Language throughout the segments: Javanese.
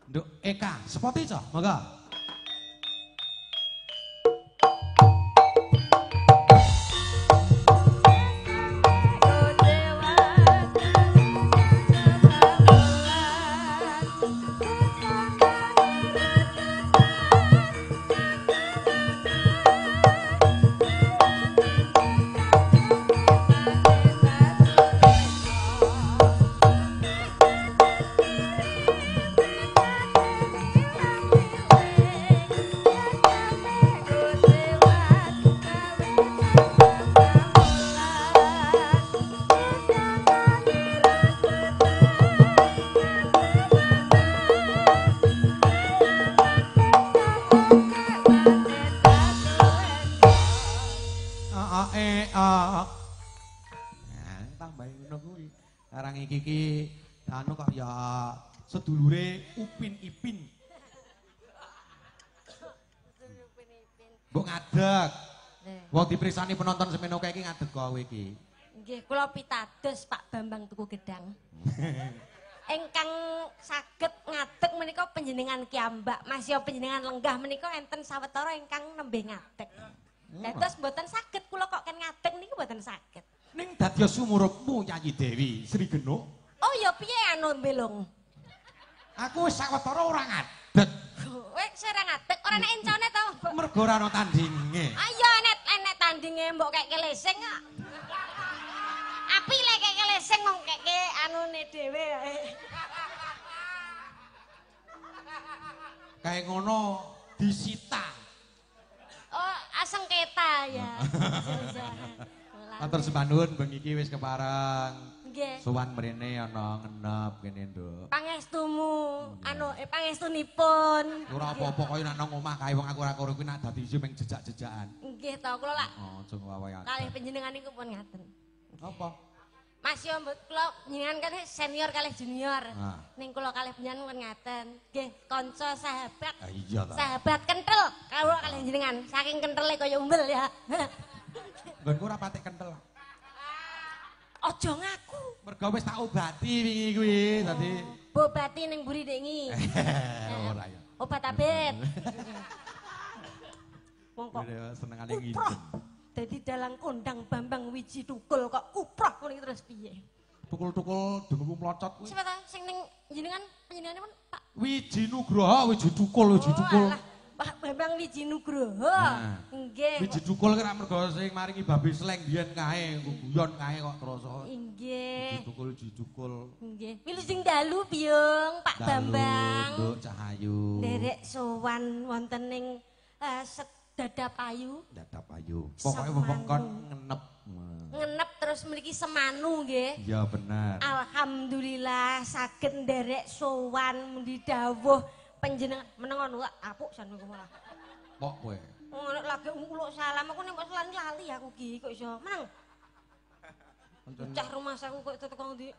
Nduk Eka, sepoti cah, monggo. Iki anu kok ya sedulure Upin Ipin. Mbok ngadeg. Wong dipriksani penonton semeno kae iki ngadeg kowe iki. Nggih, kula pitados Pak Bambang tuku gedang. Ingkang saged ngadeg menika panjenengan kiambak, masya panjenengan lenggah menika enten sawetara ingkang nembe ngadeg. Dados mboten saged kula kok ken ngadeg niku mboten saged. Ning dadi sumurupmu Nyanyi Dewi Sri Genuk. Oh ya piye anu belung? Aku wis sawetara ora ngadeg. Wis ora ngadeg, ora nek encone to. Mergo ora ana tandinge. Ayo nek tandinge mbok kek lesing kok. Api lek kek lesing wong kek anune dhewe. Kayak ngono disita. Oh, asengketa ya. Matur sembah nuwun bengi iki wis kepareng. Nggih. Sowan mrene ana ngenep kene, Nduk. Pangestumu, anu pangestunipun. Ora apa-apa kaya nek nang omah kae wong aku ora karo kuwi nak dadi iso meng jejak-jejakan. Nggih to, kula lak. Oh, aja ngwawahi. Kalih panjenengan niku pun ngaten. Apa? Mas yo mbut kula jenengan kan senior kalih junior. Ah. Ning kula kalih panjenengan pun ngaten. Nggih, kanca sahabat. Ah, iya ta. Sahabat kentel. Kawula kalih jenengan saking kentele kaya umbel ya. Nggonku ora patek kentel. Aja ngaku. Mergo wis tak obati wingi kuwi, dadi Bobati ning mburi dengi. ora ya. Obat abet. Wong kok Senengane ngidem. dadi dalang kondang Bambang Wiji Tukul kok kuproh ngono iki terus piye? Tukul-tukul dengku mlocot kuwi. Siapa ta sing ning jenengan panjenenganipun Pak? Wiji Nugroho, Wiji Tukul, Wiji Tukul. Alah, Pak Bambang Wiji Nugroho. Nah. Nggih. Wiji Tukul kira mergo sing maringi babi sleng biyen kae, guyon kae kok terus. Nggih. Wiji Tukul, Wiji Tukul. Nggih. Wilu sing dalu Byung, Pak Bambang. Nduk Cahayu. Derek sowan wonten ning Dadap Ayu. Dadap Ayu. Pokoke wewengkon ngenep. Ngenep terus mriki semanu nggih. Iya bener. Alhamdulillah saged nderek sowan mundi dawuh panjenengan menengon wae apuk jan kowe malah. Pok kowe. Ngono lagi uluk salam aku nek mbok lali aku ki kok iso meneng. Bocah rumah saku kok teko ndi?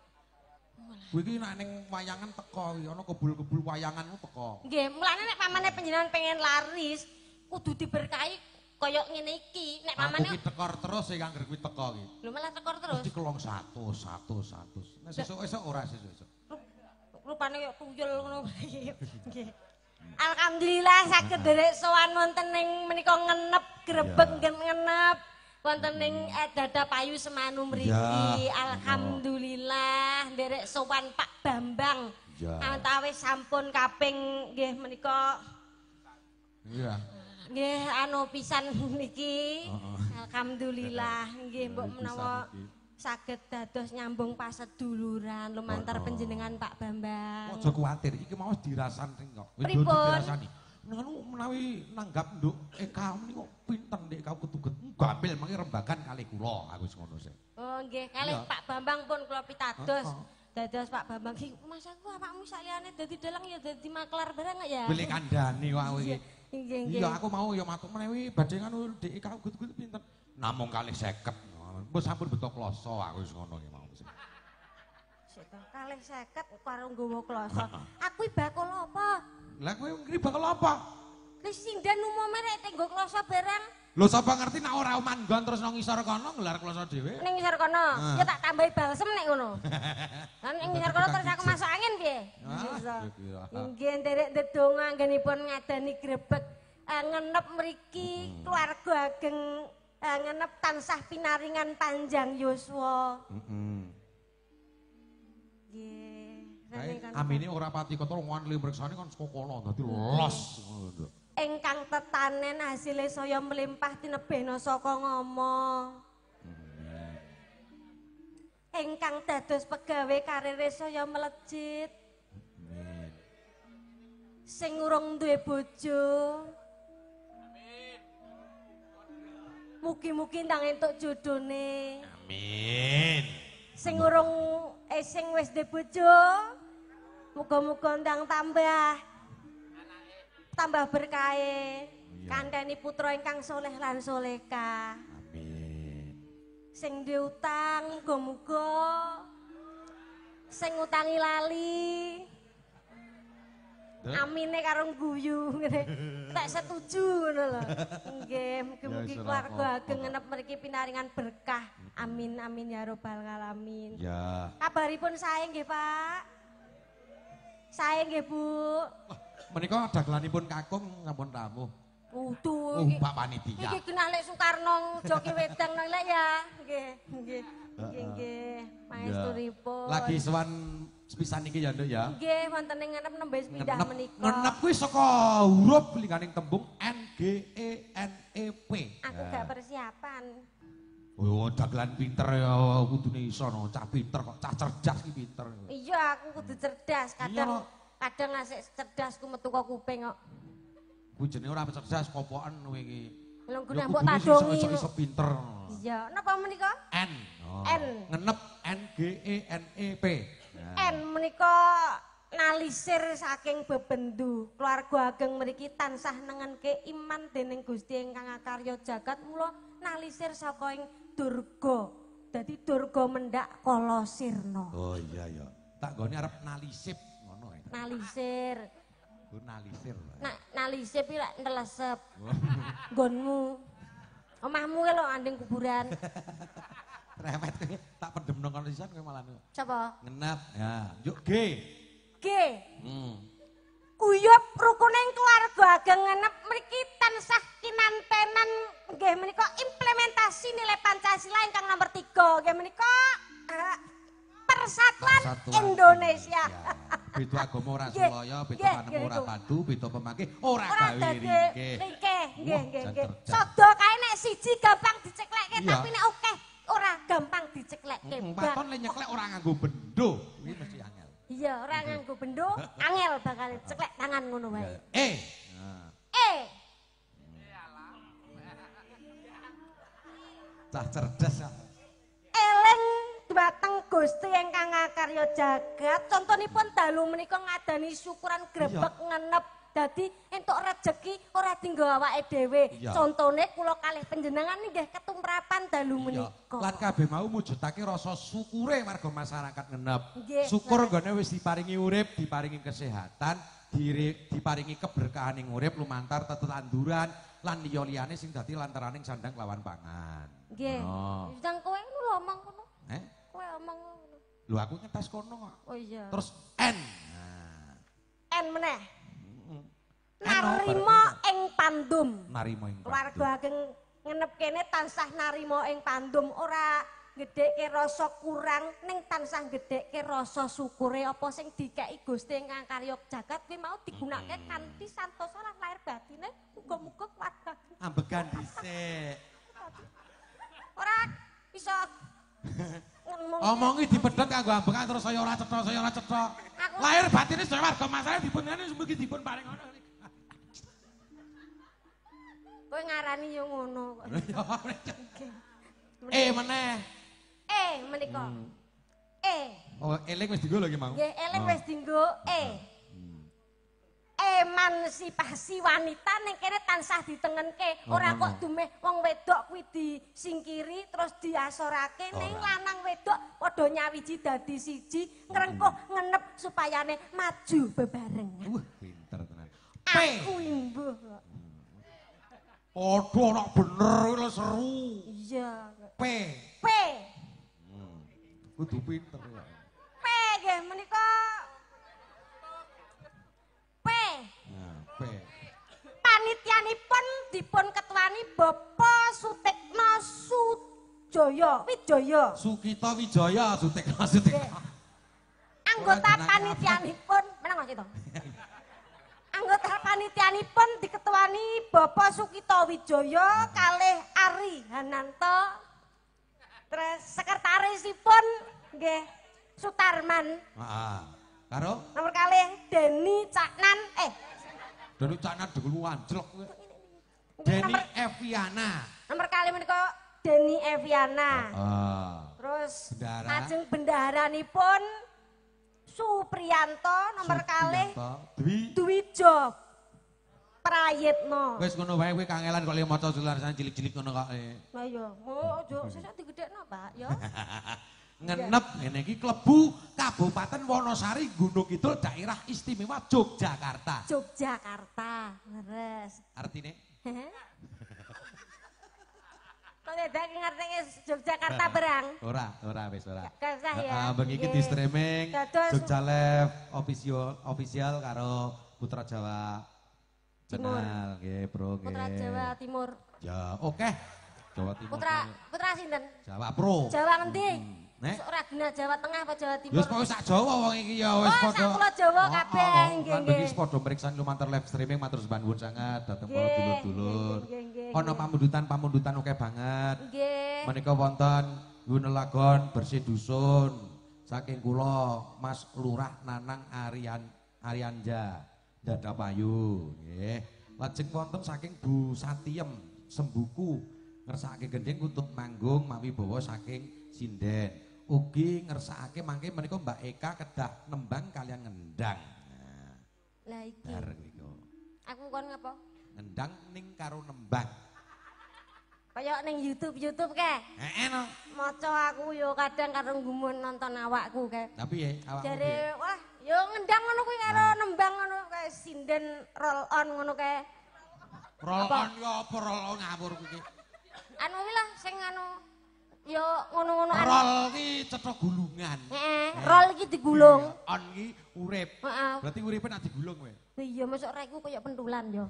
Kowe iki nek ning wayangan teko iki ana kebul-kebul wayanganmu teko. Nggih, mulane nek pamane panjenengan pengen laris kudu diberkahi kaya ngene iki. Nek Aku pamane ki tekor terus sing angger kuwi teko ki. lho malah tekor terus. Mesti kelong 100. Nek sesuk-esuk ora sesuk-esuk. Rupane kaya tuyul ngono. Nggih. Alhamdulillah saged derek sowan wonten ning menika ngenep grebeg ngenep wonten ning Dadap Ayu semanu mriki. Alhamdulillah derek sowan Pak Bambang. Antawis sampun kaping nggih menika. Iya. Nggih anu pisan niki. Alhamdulillah nggih mbok menawa saged dados nyambung paseduluran lumantar panjenengan Pak Bambang. Aja kuwatir, iki mau dirasani kok. Pripun? Dirasani. Ngono menawi nanggap Nduk Eka niku pinten Ndek kau ketuget. Gampil mangke rembagan kalih kula aku wis ngono sih. Oh nggih, kalih Pak Bambang pun kula pitados. Dados Pak Bambang ki Mas aku awakmu saliyane dadi dalang ya dadi maklar barang ya. Beli kandhani kok aku iki. Nggih nggih. Iya aku mau ya matur menawi badhe ngono Ndek Eka ketuget pinten. Namung kalih 50. Wis sampun beto kloso aku wis ngono ki mau. Sik kalih 50 karo nggawa kloso. Aku iki bakul apa? Lah kowe ngri bakal apa? Wis sindan umume nek tenggo kloso barang Lho sapa ngerti nek ora manggon terus nang ngisor kono nggelar kloso dhewe. Ning ngisor kono, ya tak tambahi balsem nek ngono. Lah ning ngisor kono terus aku masuk angin piye? Iso. Nggih nderek ndedonga anggenipun ngadani grebeg ngenep mriki keluarga ageng ngenep tansah pinaringan panjang yuswa. Nggih. Amine ora pati ketara ngan limreksane kan saka kono dadi los ngono lho. Ingkang tetanen hasile saya melimpah tinebena saka ngama. Ingkang dados pegawe karire saya melejit. Sing urung duwe bojo. Mugi-mugi ndang entuk jodhone. Amin. Sing urung sing wis duwe bojo, muga-muga ndang tambah berkahe. Kandhani putra ingkang soleh lan soleka. Amin. Sing duwe utang muga-muga sing utangi lali. Amine karo guyu ngene. Tak setuju ngono lho. Nggih, mugi-mugi keluarga ageng ngenep mriki pinaringan berkah. Amin amin ya robbal alamin. Ya. Kabaripun sae nggih, Pak? Sae nggih, Bu. Menika dagelanipun kakung sampun tamu. Utuh iki. Pak panitia. Iki kenalek Soekarno joki wedang nang lek ya. Nggih, nggih. Nggih, maesturipun. Lagi sowan sepisan iki ya, Nduk ya. Nggih, wonten ing ngenep nembe pindah menika. Ngenep kuwi saka huruf lingkaning tembung N G E N E P. Aku gak persiapan. Oh, dagelan pinter ya kudune iso no, cah pinter kok, cah cerdas ki pinter. Iya, aku kudu cerdas. Kadang asik cerdasku metu kok kuping kok. Kuwi jenenge ora cerdas, kopoken kowe iki. Lha gune mbok tadongi. Iso pinter. Iya, napa menika? N. N. Ngenep N G E N E P. N menika nalisir saking bebendu. Keluarga ageng mriki tansah nengenke iman dening Gusti ingkang akarya jagat mula nalisir saka ing durga. Dadi durga mendak kala sirna. Oh iya ya. Tak gone arep nalisip ngono ya. Nalisir. Oh nalisir. Nalisip iki lek ntelesep. Nggonmu. Omahmu ki lho anding kuburan. Rewet kowe tak pendem nang kono sisan kowe malah. Sapa? Ngenep. Ya, yuk G. G. Uyup rukuning keluarga ageng ngenep mriki tansah kinantenan nggih menika implementasi nilai Pancasila ingkang nomor 3 nggih menika Persatuan Indonesia. Beda agama ora sulaya, beda panem ora padu, beda pemangke ora gawe ringkih. Nggih, nggih. Sada kae nek siji gampang diceklekke tapi nek akeh ora gampang diceklekke. Paton le nyeklek ora nganggo bendo, kuwi mesti angel. Iya, ora nganggo bendo, angel bakal ceklek tangan ngono wae. E. Cah cerdas ya. Eling dhumateng Gusti ingkang akarya jagat. Contonipun dalu menika ngadani syukuran grebeg ngenep. Dadi entuk rejeki ora dienggo awake dhewe. Contone kula kalih panjenengan nggih ketumrapan dalu menika. Lan kabeh mau mujudake rasa syukure warga masyarakat ngenep. Syukur nggone wis diparingi urip, diparingi kesehatan, diparingi keberkahan ing urip lumantar tetanduran lan liya-liyane sing dadi lantaraning sandang lawan pangan. Nggih. Sedang kowe lho omong ngono. Kowe omong ngono. Lho aku ngetes kono kok. Oh iya. Terus N. N meneh. Narima ing pandum. Narima ing pandum. Keluarga ageng ngenep kene tansah narima ing pandum ora gedhekke rasa kurang ning tansah gedhekke rasa syukure apa sing dikeki Gusti ingkang karya jagat kuwi mau digunakake kanthi santosa lan lahir batine muga-muga keluarga ambegan dhisik. Ora iso omongi dipedhot kanggo ambekan terus saya ora cetha. Lahir batine sedaya warga masyarakat dipunane mugi dipun paring ngono. Kowe ngarani yo ngono kok. Meneh. Menika. Oh, eling wis dienggo lho iki mau. Nggih, eling wis dienggo emansipasi wanita ning kene tansah ditengenke. Ora kok dumeh wong wedok kuwi disingkiri terus diasorake ning lanang wedok padha nyawiji dadi siji ngrengkuh ngenep supayane maju bebarengan. Pinter tenan. Aku imbuh kok. Aduh anak bener lho seru. Iya. P. P. Kudu pinter ya. P nggih menika. P. Nah, P. Panitianipun dipun ketuani Bapak Sutikna Sujoyo Wijaya. Sukita Wijaya Sutikna Sutikna. Anggota panitianipun menang Mas itu. Anggota panitianipun diketuani Bapak Sukito Wijaya kalih Ari Hananto. Terus sekretarisipun nggih Sutarman. Heeh. Karo Nomor kalih Deni Caknan Deni Caknan degelu anjlok kowe. Deni Eviana. Nomor kalih menika Deni Eviana. Heeh. Terus Bendara. ajeng bendaharanipun Supriyanto nomor kalih Dwijo Prayitno. Wis ngono wae kowe kangelan kok le maca tulisan cilik-cilik ngono kok. Lah iya, mau ojo sesuk digedhekno, Pak, ya. Ngenep ngene iki klebu Kabupaten Wonosari Gunung Kidul daerah istimewa Yogyakarta. Yogyakarta, leres. Artine? Kok ngedak ngerti Yogyakarta berang? Ora wis ora. Gak usah ya. Bengi iki di streaming Dados Jogja Live official karo Putra Jawa Timur. Channel nggih, Bro nggih. Putra Jawa Timur. Ya, oke. Jawa Timur. Putra sinten? Jawa Pro. Jawa ngendi? Nek Ora guna Jawa Tengah apa Jawa Timur? ya wis pokoke sak Jawa wong iki ya wis Oh, padha. sak pulau Jawa kabeh, nggih, Kan nggih. iki padha mriksa lumantar live streaming matur sembah nuwun sanget dhateng para dulur-dulur. nggih, nggih, Ana pamundutan oke banget. Nggih. Menika wonten Gunelagon bersih dusun saking kula Mas Lurah Nanang Arianja Dadapayu nggih. Lajeng wonten saking Bu Satiem Sembuku ngersakake gending untuk manggung mawi bawa saking sinden. Ugi ngersakake mangke menika Mbak Eka kedah nembang kalian ngendang. Nah, Lah iki. bareng niku. Aku kon ngapa? Ngendang ning karo nembang. Kayak ning YouTube ke. No. Maca aku yo kadang karo gumun nonton awakku ke. Tapi ya awakmu Jare piye? wah yo ngendang ngono kuwi karo nembang ngono kae sinden roll on ngono kae. Roll on yo apa roll on ngawur kuwi. Anu kuwi lah sing anu yo ngono-ngono anu. Roll ki cetha gulungan. Roll iki digulung. On ki urip. Heeh. Berarti uripe nak digulung kowe. Iya masuk raiku kayak pentulan yo.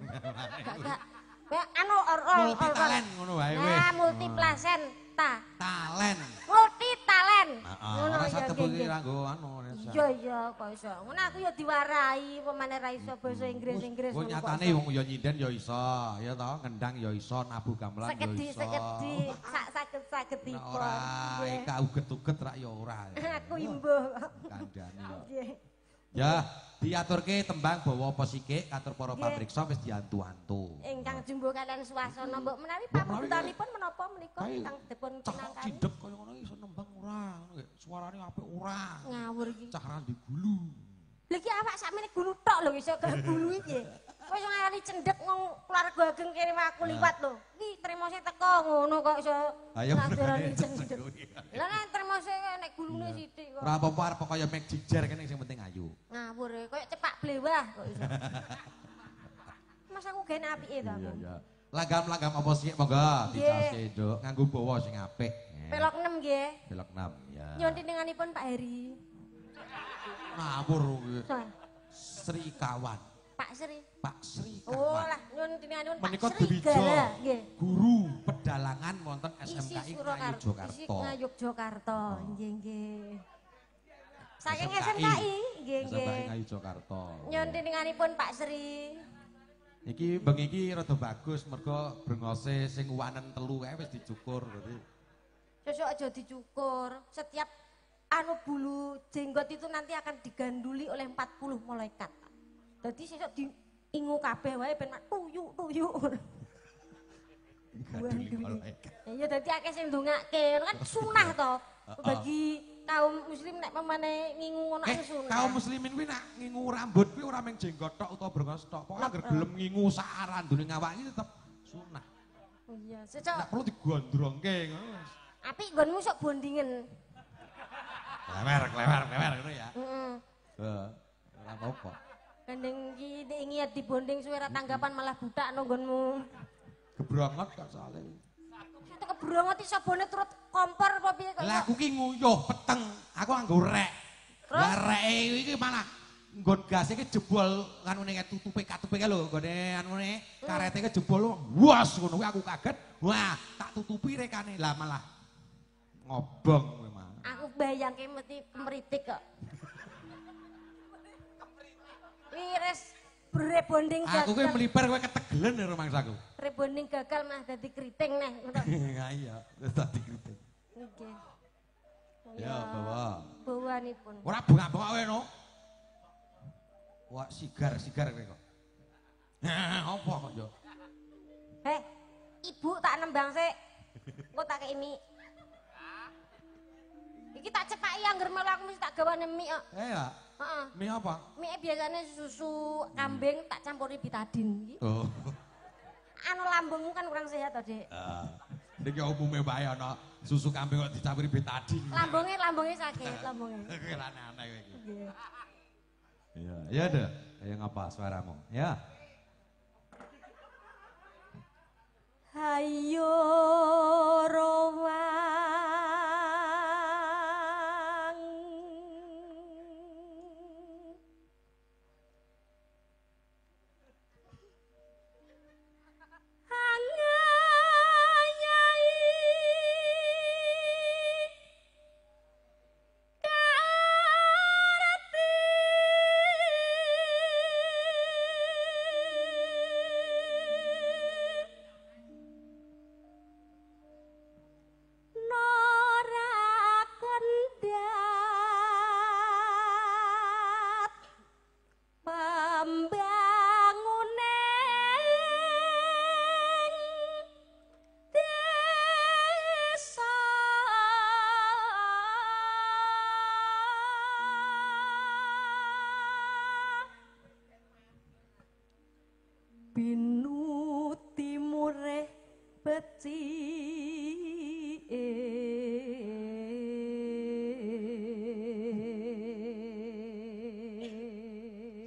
Gak. Anu roll Multi talent ngono wae wis. Nah, multi placenta. Talent. Multi talent. Heeh, ora usah tepuk iki kanggo anu. Iya kok iso. Ngono aku ya diwarai pemane ra iso basa Inggris. Kok nyatane wong ya nyinden ya iso, ya toh, ngendang ya iso, nabuh gamelan ya iso. Sekedhi, saged-sagedipun. Ora eka uget-uget rak ya ora. Aku imbuh. Kandhane ya. Nggih. Ya, diaturke tembang bawa apa sikik katur para pamriksa wis diantu-antu. Ingkang jumbo kalian suasana mbok menawi pamundutanipun menapa menika ingkang dipun Cah pinangkani. cidhek kaya ngono iso nembang ora, ngono suarane apik ora. Ngawur iki. Cah randi gulu. Lha iki awak sakmene gulu tok lho iso gak gulu iki. Wis ngarani cendhek wong keluarga ageng kirim aku liwat lho. Iki tremose teko ngono kok iso. Ayo ngarani cendhek. Lah nek tremose nek gulune sithik kok. Ora apa-apa arep kaya Meg Jigger kene sing penting ayu. Ngawur koyo cepak blewah kok iso. Mas aku gen apike to aku. Iya. Lagam-lagam apa sih monggo dicaske Nduk nganggo bawa sing apik. Pelok 6 nggih. Belok 6 ya. Nyuwun tinenganipun Pak Heri. Ngawur kuwi. Soal. Sri Kawan. Pak Sri. Pak Sri Oh Kawan. lah nyuwun tinenganipun Pak Menika Sri. Dwijo. Nggih. Guru pedalangan wonten Isi SMKI Surakarta. Yogyakarta. Isi Yogyakarta. Nggih nggih. Saking SMKI. SMKI nggih nggih. SMKI Yogyakarta. Nyuwun tinenganipun Pak Sri. Iki bengi iki rada bagus mergo brengose sing uwanen telu kae wis dicukur berarti. Sesuk aja dicukur. Setiap anu bulu jenggot itu nanti akan diganduli oleh 40 malaikat. Jadi sesuk diingu kabeh wae ben tuyuk. Diganduli malaikat. Ya dadi akeh sing ndongake, kan sunah to. Bagi kaum muslim nek pemane ngingu ngono aku sunah. Kaum muslimin kuwi nak ngingu rambut kuwi ora mung jenggot tok utawa brengos tok. Pokoke anggere gelem ngingu sak arandune ngawak iki tetep sunah. Iya, sesuk Nek perlu digondrongke ngono. apik nggonmu sok bondingen. Klewer ngono ya. Heeh. Ora apa-apa. Gandeng iki diingi dibonding suwe ra tanggapan malah butak nang nggonmu. Gebrongot kok soalnya. Itu gebrongot iki sabone turut kompor apa piye kok? Lah aku ki nguyuh peteng, aku nganggo rek. Lah reke iki malah nggon gas iki jebol kanune tutupe katupe lho, nggone anune karete ki jebol. Wos ngono kuwi aku kaget. Wah, tak tutupi rekane. Lah malah ngobong kowe mah. Aku bayangke mesti kemritik kok. Wires rebonding gagal. Aku ki meliper kowe ketegelen karo mangsaku. Rebonding gagal mah dadi kriting neh ngono. Iya, wis dadi kriting. Nggih. Ya, bawa. Bawanipun. Ora bengak-bengak kowe no. Wah, sigar kowe kok. Apa kok yo? Ibu tak nembang sik. Engko tak kei mie. Iki tak cepaki angger melu aku mesti tak gawane mie kok. Ya. Heeh. Mie apa? Mie biasanya susu kambing tak campuri betadin iki. Oh. Anu lambungmu kan kurang sehat to, Dik. Niki umume bae ana susu kambing kok dicampuri betadin. Lambungnya sakit, lambungnya. Aneh kowe iki. Iya, ya deh. Ayo ngapa suaramu? Ya. Hayo rowang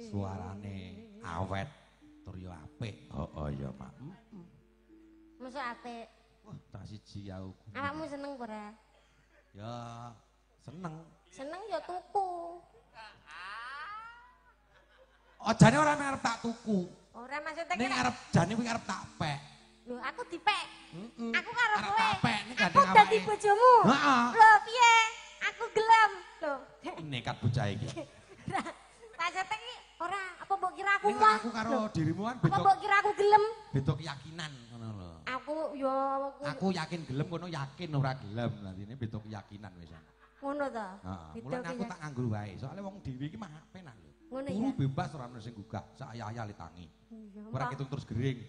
Suarane awet tur yo apik. Oh ya, Mak. Mosok apik. Wah, tak siji aku. Awakmu seneng ora? Ya, seneng. Seneng ya tuku. Ojane ora arep tak tuku. Ora maksudnya Ning arep jane kuwi arep tak pek. Lho, aku dipek. Aku karo Arep kowe. tak pek ning Aku gandeng dadi awake. bojomu. Heeh. Lho, piye? Aku gelem. Lho. Nekat bocah iki. Maksudnya iki ora apa mbok kira aku Ning mah? aku karo dirimu kan Apa mbok kira aku gelem? beda keyakinan ngono lho. Aku yo Aku yakin gelem kono yakin ora gelem. Dadi beda keyakinan wis. ngono to. Heeh. Beda Mulane aku tak nganggur wae. Soale wong dhewe iki mah penak lho. Ngono Turu ya. bebas ora ono sing gugah, sak ayah-ayah litangi. Iya, Ora ketung terus gering.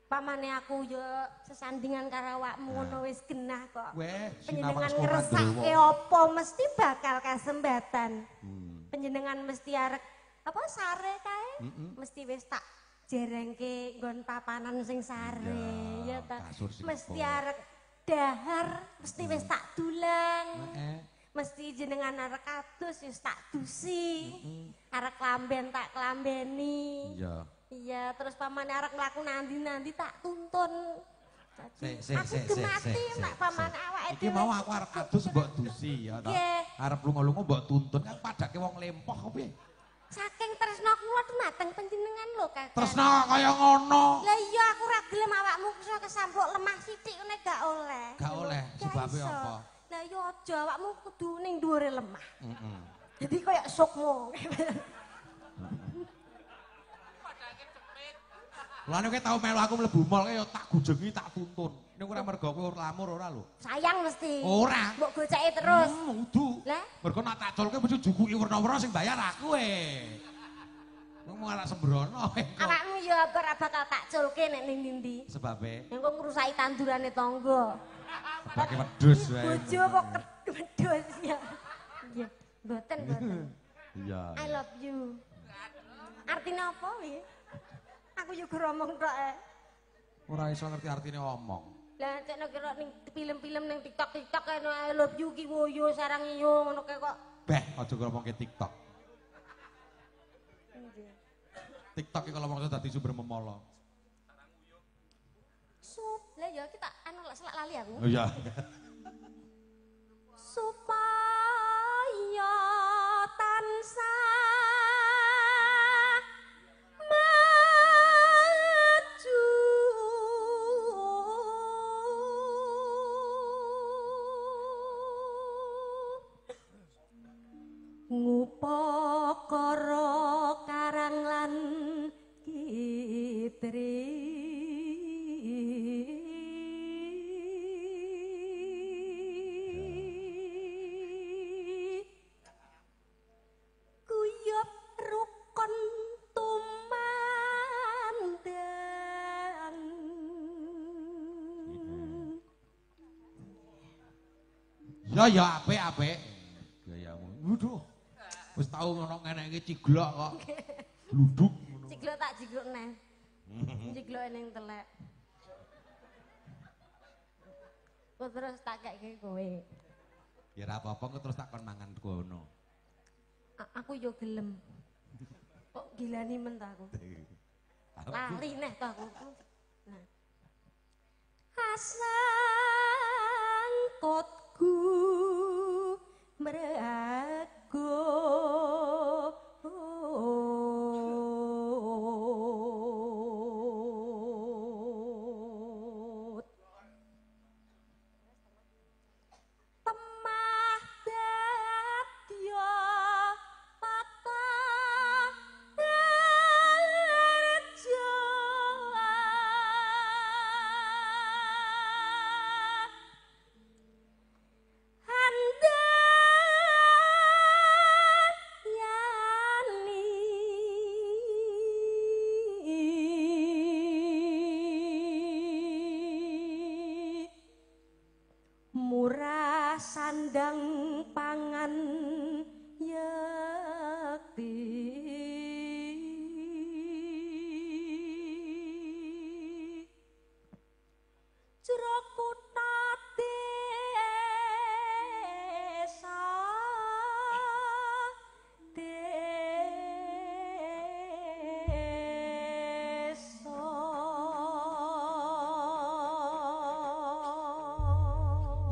Pamane aku yo sesandingan karo awakmu ngono wis genah kok. Weh, Panjenengan sinawang ngeresake apa mesti bakal kasembatan. Panjenengan mesti arek apa sare kae? Mesti wis tak jerengke nggon papanan sing sare ya ta. Mesti arek dahar mesti wis tak dulang. Mesti jenengan arek adus wis tak dusi. Arek lamben tak klambeni. Iya. Iya, terus pamane arek mlaku nandi-nandi tak tuntun. Aku Aku gemati mak pamane awake Iki mau aku arep adus mbok dusi ya ta. Arep lunga-lunga mbok tuntun kan padake wong lempoh kok piye. Saking tresna kula dumateng panjenengan lho, Kakang. Tresna kaya ngono. Lah iya aku ra gelem awakmu iso kesampluk lemah sithik ngene gak oleh. Gak oleh, sebabe apa? Lah iya aja awakmu kudu ning dhuwure lemah. Jadi koyo sukmu. Lane kowe tau melu aku mlebu mall kaya tak gujengi tak tuntun. Ning ora mergo kowe lamur ora lho. Sayang mesti. Ora. Mbok goceki terus. Udu. Lah? Mergo nak tak colke mesti jukuki werna-werna sing bayar aku Ngomong arek sembrono. Awakmu ya ora bakal tak culke nek ning ndi. Sebabe Engko ngrusaki tandurane tangga. pakai wedhus wae. Bojo kok wedhus ya. Iya, mboten. Iya. I love you. Artinya apa ya? Aku juga ngomong tok Ora iso ngerti artine omong. Lah cekno kira ning film-film ning TikTok kae I love you ki woyo sarang iyo ngono kae kok. Beh, aja ngomongke TikTok. TikTok iki kalau maksud dadi sumber memolo. Lah ya kita anu selak lali aku. Oh iya. Supaya tansah ngupakara karang lan kitri kuyup rukun tumandang ya apik gayamu waduh wis tau ngono ngene iki ciglok kok. Gluduk ngono. Ciglok tak jiglok neh. Ciglok ning telek. Kok terus tak keke kowe. Ya ora apa-apa terus tak kon mangan kono. Aku yo gelem. Kok gilani men ta aku. Lali neh to aku. Nah. Asangkotku merago temah dadya tata reja murah sandang pangan yakti jero kutha desa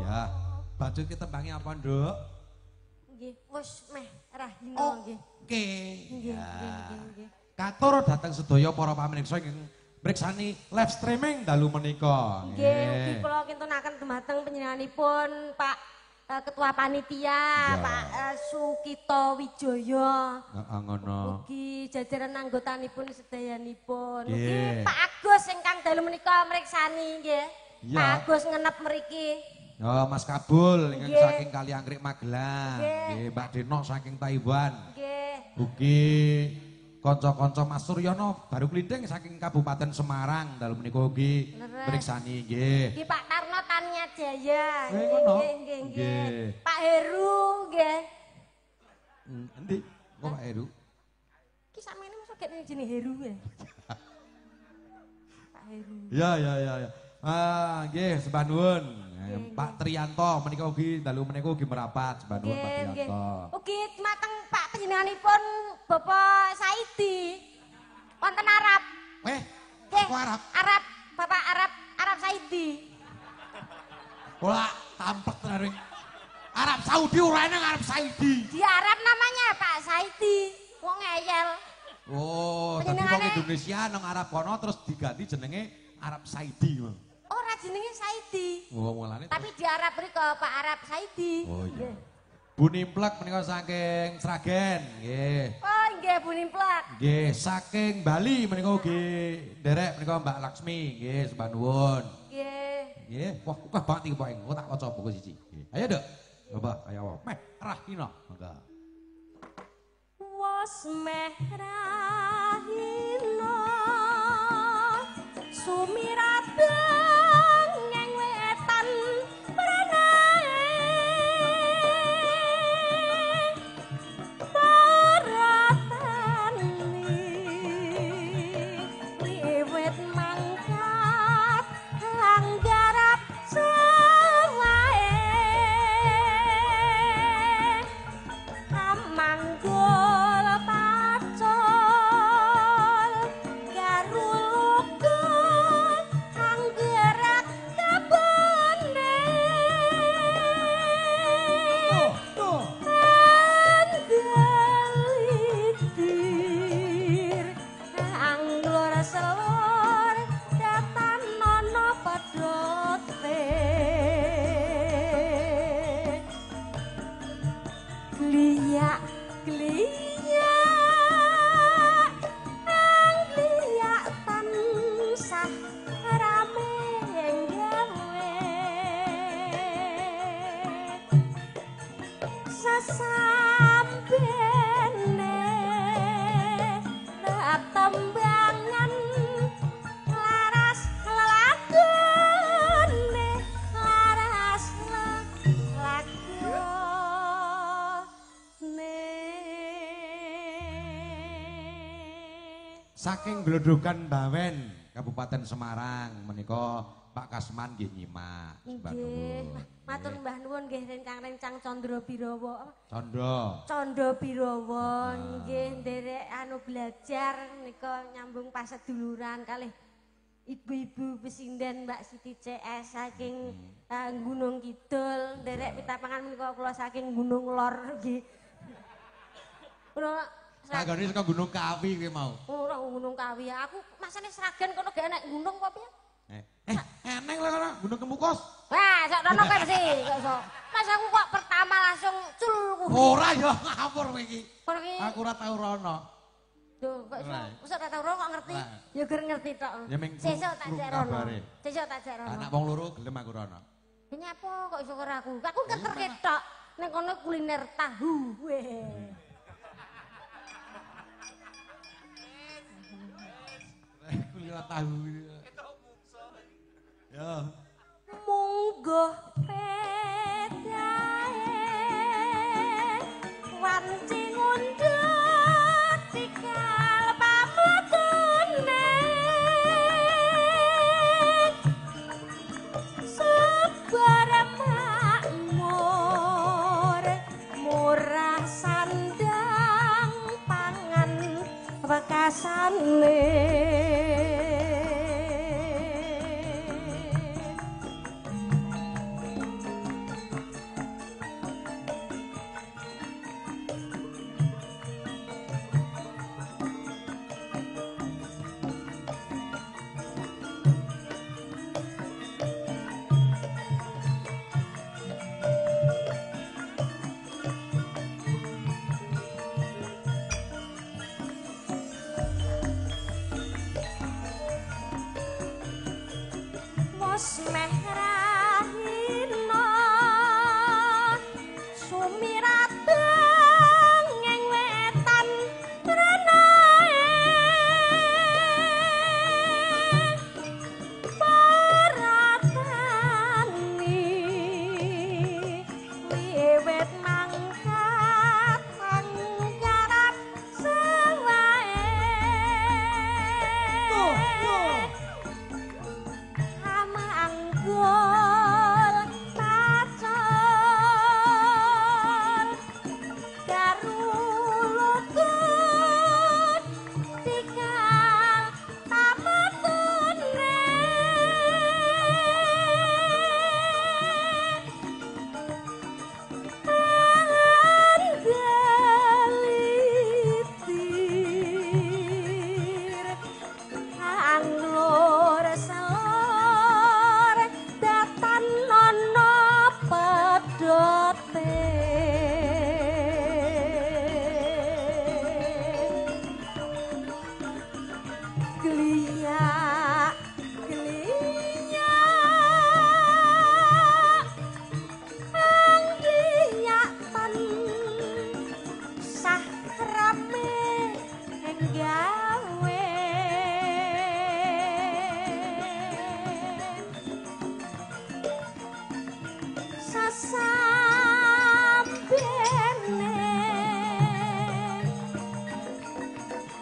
Ya, baju kita tembangi apa, Nduk? nggih wis meh rahina nggih. Oke. Nggih, Ya. nggih. Katur dateng sedaya para pamirsa ingkang mriksani live streaming dalu menika. Nggih, ugi kula kintunaken dumateng panjenenganipun Pak Ketua Panitia, Ya. Pak Sukito Wijaya. Heeh ngono. Ugi jajaran anggotanipun sedayanipun. Nggih. Ugi Pak Agus ingkang dalu menika mriksani nggih. Ya. Pak Agus ngenep mriki. Oh, Mas Kabul ingkang Nggih. saking Kaliangkrik Magelang. Nggih. Nggih, Mbak Denok saking Taiwan. Nggih. Ugi kanca-kanca Mas Suryono baru klithing saking Kabupaten Semarang dalu menika ugi Leres. mriksani nggih. Nggih Pak Tarno Tania Jaya. Ngono. Nggih. Nggih. Pak Heru nggih. Endi? Kok Pak Heru? Ki sampeyan mosok gek jenenge Heru ya. Pak Heru. Ya. Ah, nggih, sembah nuwun. Nggih, Pak Triyanto menika ugi dalu menika ugi merapat, sembah nuwun Pak Nggih. Triyanto. Ugi mateng Pak panjenenganipun Bapak Saidi. Wonten Arab. Nggih, aku Arab. Arab, Bapak Arab Saidi. Ora tampek tenan. Arab Saudi ora nang Arab Saudi. Di Arab namanya Pak Saidi. Wong ngeyel. Oh, dadi wong Indonesia nang Arab kono terus diganti jenenge Arab Saidi. Ora jenenge Saidi. Oh, mulane. Tapi di Arab mriko Pak Arab Saidi. Oh iya. Nggih. Bu Nimplek menika saking Sragen, nggih. Oh nggih Bu Nimplek. Nggih, saking Bali menika ugi nderek menika Mbak Laksmi, nggih, sembah nuwun. Nggih. Nggih, wah akeh banget iki pokoke. Engko tak waca buku siji. Nggih. Ayo, Dok. Coba ayo. Meh, rahina. Mangga. Was meh rahina sumirateng ing wetan pranae paratani wiwit mangkat anggarap sawae amanggul pacul Saking Glodogan Bawen, Kabupaten Semarang menika Pak Kasman nggih nyimak. Nggih. Matur Mbah nuwun nggih rencang-rencang Candra Birawa. Candra Birawa nggih nderek belajar nika nyambung paseduluran kalih ibu-ibu pesinden Mbak Siti CS saking Gunung Kidul, nderek pitapangan menika kula saking Gunung Lor nggih. Kula Tanggane saka Gunung Kawi kuwi mau. Ora Gunung Kawi. Aku masane Sragen kono gak enek gunung apa piye? Eneng lho kono Gunung Kemukus. Wah, sak dono kan sih, kok iso. Mas aku kok pertama langsung cul. Ora ya ngapur kowe iki. Kono iki. Aku ora tau rono. Duh, kok iso. Wis ora tau rono kok ngerti. Ya ger ngerti tok. Sesuk tak jek rono. Sesuk tak jek rono. Anak wong loro gelem aku rono. Nyapa kok iso ora aku? Aku ngeterke tok. Ning kono kuliner tahu. Weh. Kuliner tahu. Ya. Munggo pedae wanci ngundut tikal pamatune sebar makmur murah sandang pangan bekasane.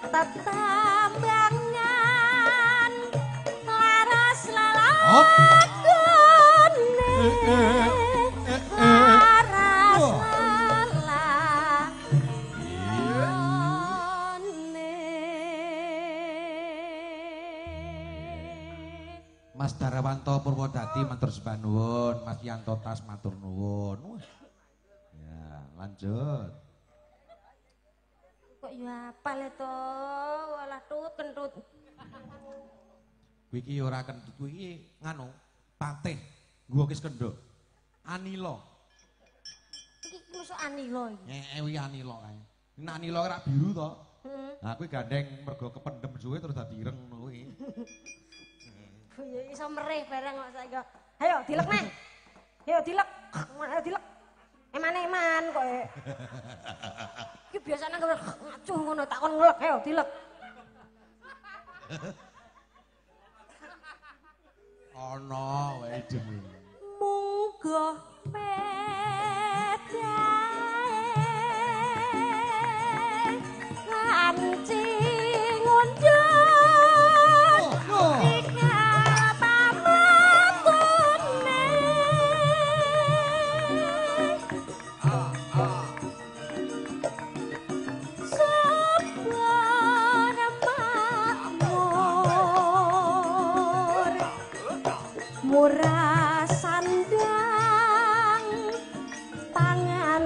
Tetambangan laras lalakone laras lalakone. Mas Darawanto Purwodadi matur sembah nuwun, Mas Yanto Tas matur nuwun. Ya, lanjut. Kok ya apal to, walah tut kentut. Kuwi iki ora kentut, kuwi iki nganu, patih. Nggo kis kendhok. Anila. Iki mosok anila iki. Kuwi anila kae. Nek anila ora biru to. Nah kuwi gandeng mergo kependhem suwe terus dadi ireng ngono kuwi. Ya iso merih bareng kok saiki. Ayo dilek neh. Ayo dilek. Ayo dilek. Eman-eman kok. Iki biasane ngacuh ngono takon ngelek ayo dilek. Ana wae demi. Munggo pedae wanci ngundut murah sandang pangan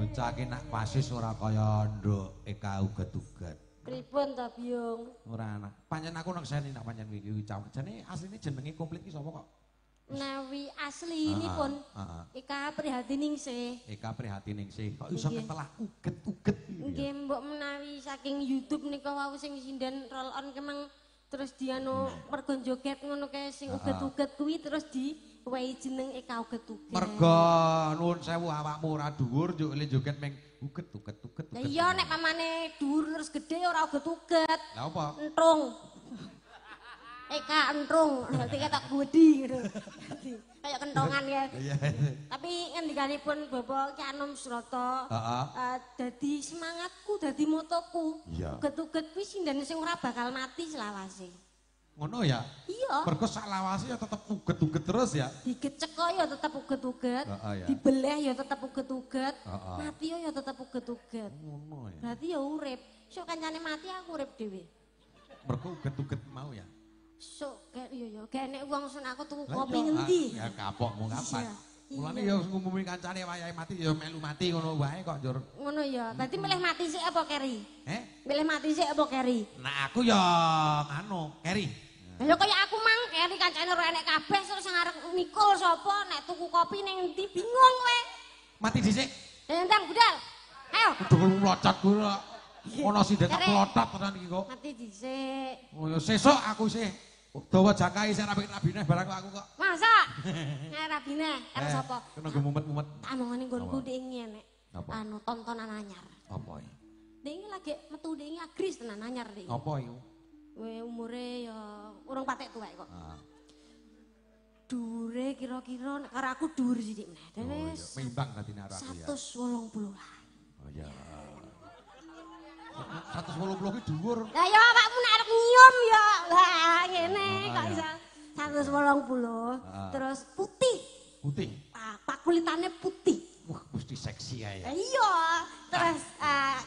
Cake nak pasis ora kaya nduk Eka uget-uget. Pripun ta, Byung? Ora ana. Pancen aku nekseni nak pancen iki jane asline jenenge komplit ki sapa kok? Menawi asli ini pun Eka Prihatiningsih. Eka Prihatiningsih. Kok iso ketelah uget-uget iki? Nggih, mbok menawi saking YouTube nika wau sing sinden roll on kemang terus dianu mergo joget ngono kae sing uget-uget kuwi terus wehi jeneng Eka uget-uget. Mergo nuwun sewu awakmu ora dhuwur njuk le joget meng uget-uget. Lah iya nek pamane dhuwur terus gedhe ora uget-uget. Lah apa? Entrung. Eka entrung, dadi ketok gudi ngono. Kayak kentongan ya. Tapi ngendikanipun Bapak Ki Anom Surata, dadi semangatku, dadi motoku. Uget-uget kuwi sinden sing ora bakal mati selawase. Ngono ya? Iya. Mergo sak lawase ya tetep uget-uget terus ya. Digecek ya tetep uget-uget. Dibeleh ya tetep uget-uget. Mati ya tetep uget-uget. Ngono ya. Berarti ya urip. Sok kancane mati aku urip dhewe. Mergo uget-uget mau ya. Sok kayak iya gak enek wong sun aku tuku kopi ngendi. Ya kapokmu kapan. Mulane ya ngumumi kancane wayahe mati ya melu mati ngono wae kok njur. Ngono ya. Berarti milih mati sik apa keri? Milih mati sik apa keri? Nah aku ya anu, keri. Ya kaya aku mang keri kancane ora enek kabeh terus sing arep mikul sapa nek tuku kopi ning endi bingung kowe. Mati dhisik. Ndang budal. Ayo. Kudu mlocot kuwi kok. Ono sindek plotot tenan iki kok. Mati dhisik. Oh ya sesuk aku sih. Dawa jakai sing rapi-rapine barang aku kok. Masa? Nek rapine karo sapa? Kena gemumet-mumet. Amongane nggonku ndek ngene. Anu tontonan anyar. Apa iki? Ndek lagi metu ndek agris tenan anyar ndek. Apa iku? Kowe umure ya urung patek tuwek kok. Dure kira-kira nek karo aku dhuwur sithik meneh. Dene mimbang dadi nek aku ya. 180 lah. Oh ya. 180 ki dhuwur. Lah ya awakmu nek arep nyium ya. Lah ngene kok iso 180. Terus putih. Putih. Pakulitane putih. Wah, mesti seksi ae. Iya. Terus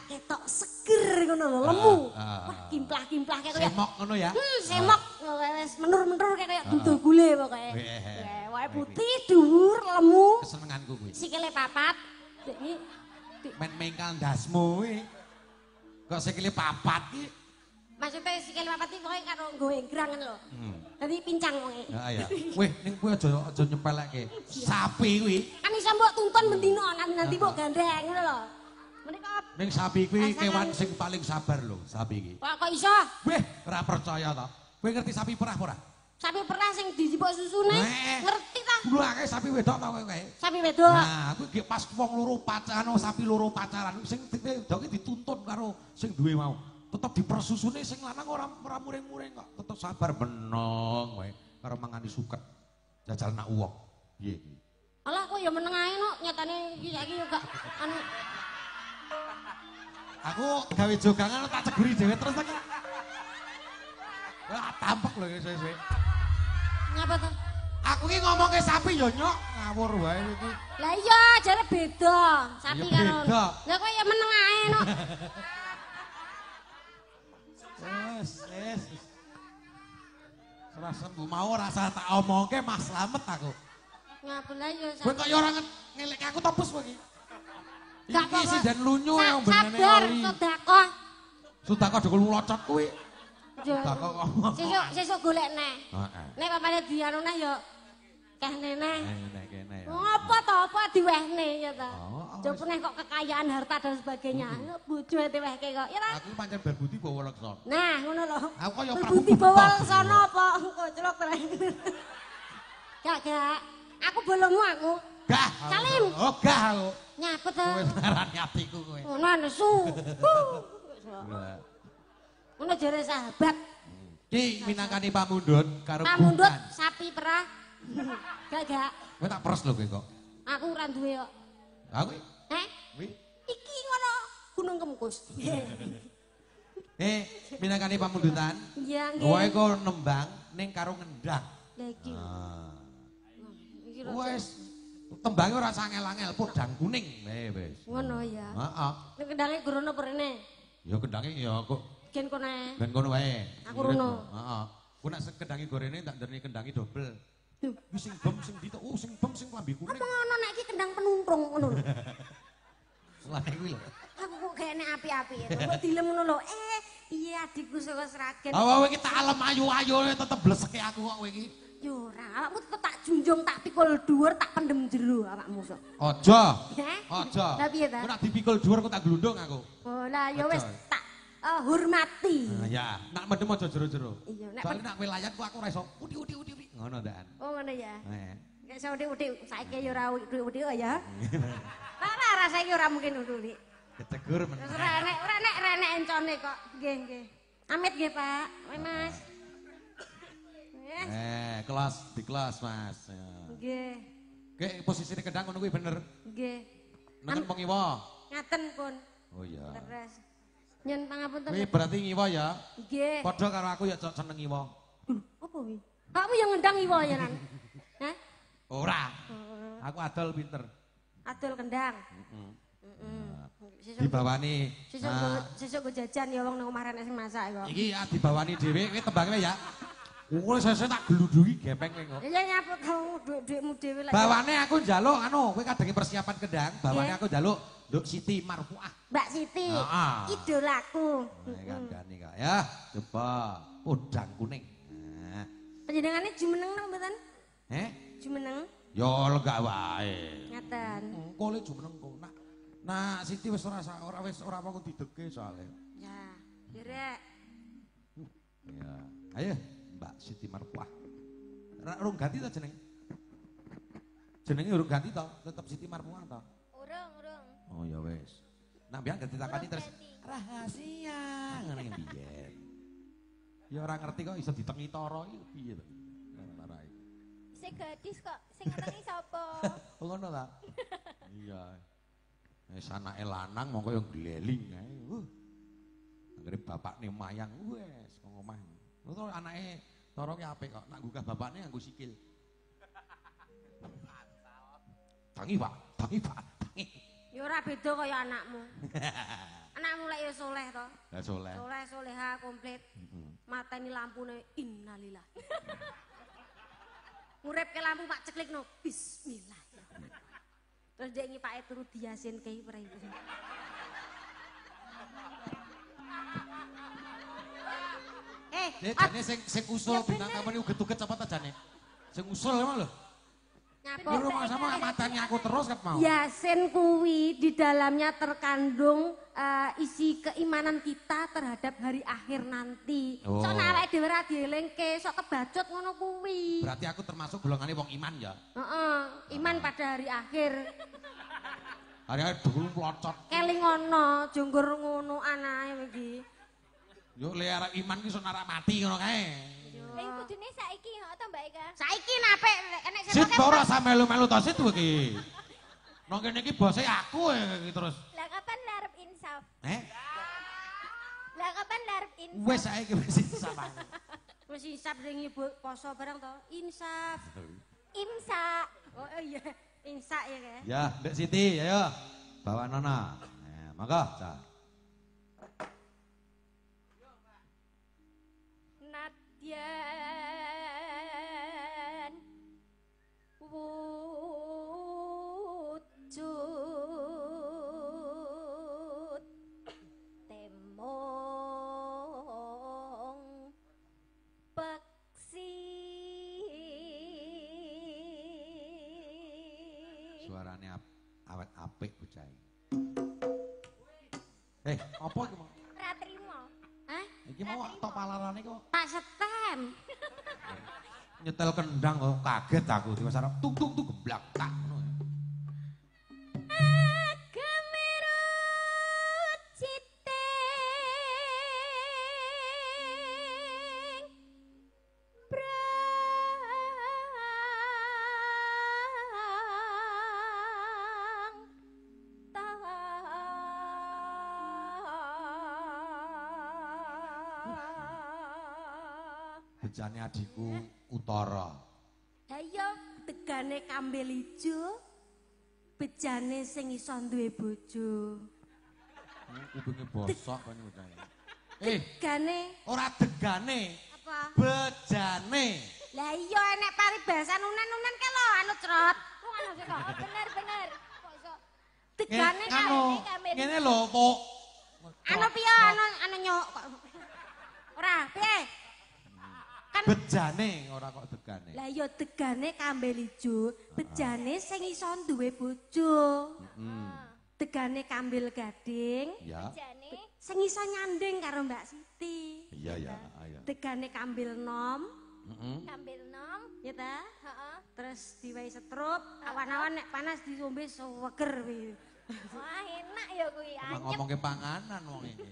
ketok seger ngono lho, lemu. Wah, kimplah-kimplah kayak semok ngono ya. Semok wis menur-menur kayak dudul gule pokoke. Wae putih, dhuwur, lemu. Kesenenganku kuwi. Sikile papat. Men mengkal ndasmu kuwi. Kok sikile papat ki? Maksudnya sikile papat iki pokoke karo nggowe grang lho. Dadi pincang wonge. Heeh ya. Weh, ning kuwi aja nyempelekke. Sapi kuwi. Kan iso mbok tuntun bendina nanti mbok gandeng ngono lho. Menika ning sapi kuwi kewan sing paling sabar lho, sapi iki. Kok iso? Weh, ora percaya to. Kowe ngerti sapi perah ora? Sapi perah sing dijipuk susune. Ngerti ta? Dulu akeh sapi wedok ta kowe. Sapi wedok. Nah, kuwi ge pas wong loro pacaran, sapi loro pacaran sing wedoke dituntun karo sing duwe mau. Tetep dipersusune sing lanang ora muring-muring kok. Tetep sabar benong wae karo mangani suket. Jajal nak uwok. Piye iki? Alah kowe ya meneng ae no, nyatane iki saiki yo gak anu. Aku gawe jogangan tak ceguri dhewe terus tak. Wah, tampek lho suwe-suwe. Nyapa to? Aku ki ngomongke sapi yo nyok, ngawur wae iki. Lah iya, jare beda. Sapi karo. Lah kowe ya meneng ae no. Wes. Serasa mau rasa tak omongke Mas Slamet aku. Ngapula yo sapi. Kowe kok yo ora ngelek aku to bus kowe iki. Iki sing den lunyu yang benene ori. Sabar, Sudako dukul nglocot kuwi. Sesuk golek neh. Nek papane dianu neh yo kene neh. Kene ya. Apa to apa diwehne ya to. Coba neh kok kekayaan harta dan sebagainya. Bojo diwehke kok. Ya ta? Aku pancen berbudi bawa lekson. Nah, ngono lho. Aku kaya berbudi bawa leksono apa koclok to. Gak. Aku bolomu aku. Gah. Salim. Oh, gah aku. Nyapet to. Kowe ngarani atiku kowe. Ngono nesu. Ngono jare sahabat. Ki minangkani pamundhut karo pamundhut sapi perah. Gak. Kowe tak pres lho kowe kok. Aku ora duwe kok. Aku? Kuwi. Iki ngono Gunung Kemkus. Minangkani pamundhutan. Iya, nggih. Kowe kok nembang ning karo ngendang. Lah iki. Wes Tembange ora sangel-angel, podang kuning. Wis. Ngono ya. Heeh. Ning kendhange gurono prene. Ya kendhange ya kok Gen kono. ben kono wae. Aku rono. Heeh. Ku nek kendhange gorene tak nderni kendhange dobel. Ku sing bom sing dito, sing bom sing klambi kuning. Apa ngono nek iki kendang penuntung ngono lho. Selane kuwi lho. Aku kok kayaknya api-api ya. Kok dilem ngono lho. Iya adikku saka Sragen. Kowe iki tak alem ayu-ayu tetep bleseke aku kok kowe iki. Yo ora, awakmu tetep tak junjung, tak pikul dhuwur, tak pendem jero awakmu sok. Aja. Heh? Aja. Lah piye ta? Ku nak dipikul dhuwur kok tak glundung aku. Oh lah ya wis Aja. tak hormati. Nah, ya, nak mendem aja jero-jero. Iya, nek Soale nak wilayah ku aku ora iso udi. Ngono ndak. Oh ngono ya. Heeh. Gak iso udik-udik, saiki ya ora udik-udik ya. Ora saiki ora mungkin udik. Kecegur men. Ora nek encone kok. Nggih. Amit nggih, Pak. Mas. Kelas di kelas, Mas. Ya. Nggih. Oke, posisine kendang ngono kuwi bener. Nggih. Neken wong iwa. Ngaten pun. Oh iya. Terus. Nyun pangapunten. Kuwi berarti ngiwa ya. Nggih. Padha karo aku ya cok seneng ngiwa. Apa kuwi? Kamu yang ngendang iwa ya, Nan? Hah? Ora. Aku adol pinter. Adol kendang. Heeh. Sesuk Dibawani. sesuk go jajan ya wong nang omah rene sing masak kok. Iki ya dibawani dhewe, kowe tembangnya ya. Kowe sesuk tak glundungi gepeng kowe kok. Ya nyaput kamu duitmu dhewe lek. Bawane aku njaluk anu, kowe kadenge persiapan kendang, bawane aku njaluk Nduk Siti Marfuah. Mbak Siti. Heeh. Idolaku. Kandhani kak ya. Coba podang kuning. Nah. Panjenengane jumeneng nang mboten? Jumeneng. Ya lega wae. Ngaten. Kole jumeneng kok. Nah Siti wis ora apa kok dideke soalnya. Ya, direk. Ya. Ayo Mbak Siti Marfuah. Urung ganti to jeneng? Jenenge urung ganti to, tetep Siti Marfuah to. Urung. Oh ya wis. Nah biar ganti takani terus rahasia ngene biyen. Ya ora ngerti kok iso ditengi tara iki piye to. Ora. Sing gadis kok, sing ngenengi sapa? Oh ngono ta? Iya. Wis anake lanang mongko yo gleling ae. Anggere bapakne mayang wis kok omah. Lho to anake Tara ki apik kok, nak gugah bapakne nganggo sikil. Tangi, Pak. Tangi. Ya ora beda kaya anakmu. Anakmu lek ya soleh to. Lah soleh. Soleha komplit. Mateni lampune innalillah. Nguripke lampu Pak ceklikno bismillah. Terus dia ngipake turu diasin kei prei. Jane sing usul bintang kamu ini uget-uget apa ta jane? Sing usul emang lho. Nyapa? Lu rumah sama matanya aku terus kan mau. Yasin kuwi di dalamnya terkandung isi keimanan kita terhadap hari akhir nanti. Oh. Sok nek awake dhewe ora dielingke, sok kebacut ngono kuwi. Berarti aku termasuk golongane wong iman ya. Heeh, iman pada hari akhir. Hari-hari dulu pelocot. Kelingono, jonggur ngono anae iki. Yo le arek iman ki sok narak mati ngono kae. Lah iku kudune saiki kok to Mbak Eka? Saiki nape enek Sit ora sampe melu-melu to sit iki. Nang kene iki bose aku iki terus. Lah kapan larep insaf? Lah kapan larep insaf? Wes saiki wis insaf. Wis insaf sing ibu poso bareng to. Insaf. Imsa. Oh iya, insaf ya kae. Ya, Mbak Siti, ayo. Bawa Nona. Nah, monggo, Cak. Nadyan wujud temong peksi. Suarane awet apik bocah iki. Apa iki mau? Ora trimo. Hah? Iki mau tok palarane kok. Tak setem. Nyetel kendang kok kaget aku diwasara tung tung tung geblak tak ngono. Gemerut citing brang Bejane adikku Utara. Ayo tegane kambel ijo. Bejane sing iso duwe bojo. Kupinge bosok kan ucahe. Degane Ora degane. apa? Bejane. Lah iya enek paribasan unen-unen ke lo anu trot. Anu sih kok. Oh, bener. Kok iso Degane kan Ngene lho, Puk. anu piye anu nyok kok. Ora, piye? Kan Bejane ora kok degane. lah iya degane kambel ijo, bejane sing iso duwe bojo. Degane kambel gading, Ya. jane sing iso nyanding karo Mbak Siti. Iya ya, ayo. Degane kambel nom, kambil nom. ya ta? Heeh. Terus diwehi setrup, awan-awan nek panas diombe seweger kuwi. Wah, enak ya kuwi. Emang Anyep. ngomongke panganan wong iki.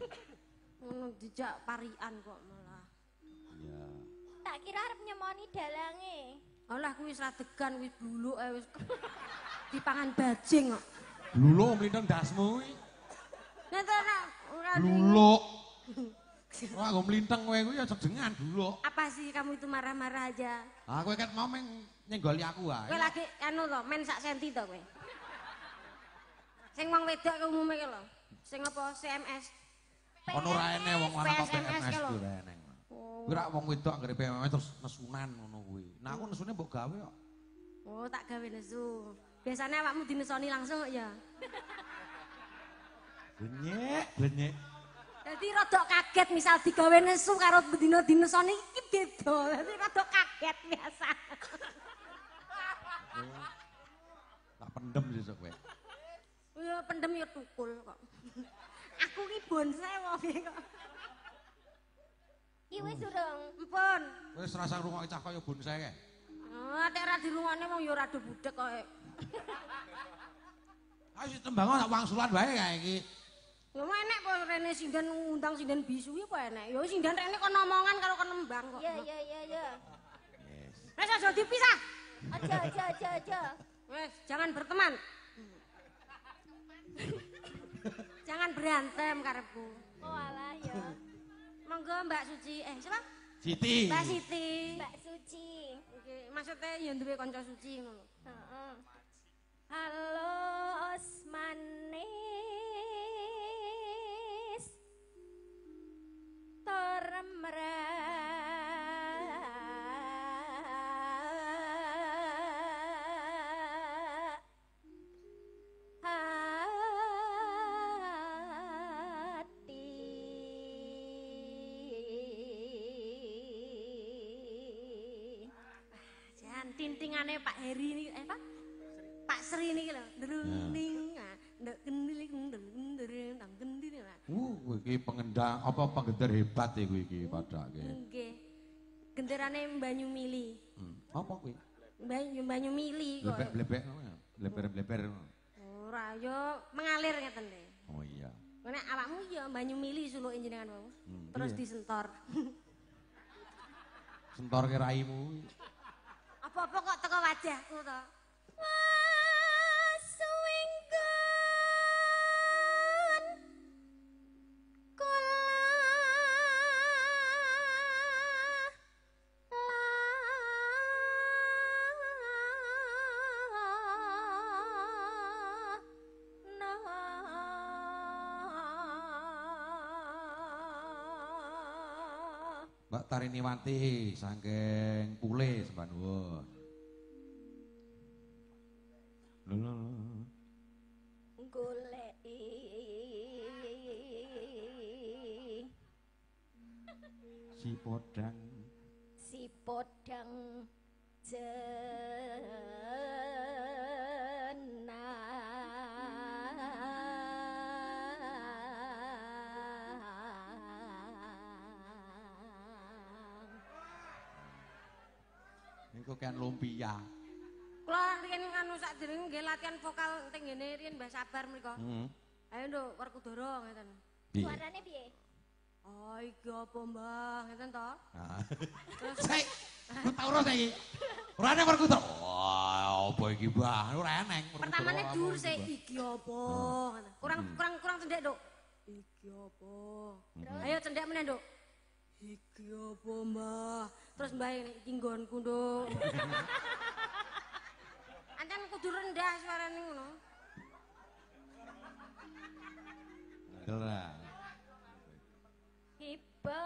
Ngono dijak parian kok malah. Iya. Tak kira arep nyemoni dalange. Alah kuwi wis radegan wis buluk wis dipangan bajing kok. Luluk mlintang dasmu kuwi. Nek ora Luluk. Wah, nggo mlintang kowe kuwi aja jengan duluk. apa sih kamu itu marah-marah aja? Ah, kowe ket mau nyenggoli aku Kowe wae. lagi anu to, men sak senti to kowe. Sing wong wedok ke umume ke lho. Sing apa CMS? Ono ra ene wong lanang kok PSMS PMS ke lho. kuwi ra ene. Kuwi ra wong wedok anggere PMS terus nesunan ngono kuwi. Nah aku nesune mbok gawe kok. Oh, tak gawe nesu. Biasanya awakmu dinesoni langsung kok ya. Blenyek. Jadi rada kaget misal digawe nesu karo dina dinesoni iki beda. Dadi rada kaget biasa. Tak pendem sesuk kowe. Ya pendem ya tukul kok. Aku ki bonsai wong kok. Iki wis durung. Ampun. Wis rasa ngrungokke cah kaya bonsai kae. Oh, nek ora dirungokne wong ya ora do budek kok. Ayo tembang tak wangsulan wae kae iki. Ya mau enek apa rene sinden ngundang sinden bisu ya apa enek. Ya sinden rene kon omongan karo kon nembang kok. Ya. Wes aja dipisah. Aja. Wes jangan berteman. Jangan berantem karepku. Oh alah ya. Monggo Mbak Suci. Siapa? Siti. Mbak Siti. Mbak Suci. Oke, maksudnya ya duwe kanca suci ngono. Heeh. Halus manis toremrak hati. Jan tintingane Pak Heri ini Pak Sri ini lho, ndrunding, ndek kendiling ndrundring nang kendil. Kowe iki pengendang apa penggender hebat iku iki padake. Nggih. Genderane Banyu Mili. Apa kuwi? Banyu Mili kok. Blebek-blebek ngono ya. Bleber-bleber ngono. Ora yo mengalir ngeten lho. Oh iya. Nek awakmu ya Banyu Mili suluke jenengan wau. Terus iya. disentor. Sentorke raimu. Apa-apa kok teko wajahku to. Swingkan kula Mbak Tariniwati saking Pule sembah nuwun. Lho. goleki Si podang si podang jenang. niku kan lumpia. Kula riyen anu sakderenge nggih latihan vokal teng ngene riyen Mbah Sabar mriku. Ayo nduk Werkudara ngeten. Piye? Suarane piye? Oh iki apa Mbah ngeten to? Terus sik, lu tau ora saiki? Ora ana Werkudara. Wah, apa iki, Mbah? Ora eneng Werkudara. Pertamane dhuwur sik iki apa? Ngeten. Kurang cendhek, Nduk. Iki apa? Ayo cendhek meneh, Nduk. Iki apa, Mbah? Terus Mbah iki nggonku, Nduk. Ancen kudu rendah suarane ngono. Ora. Iba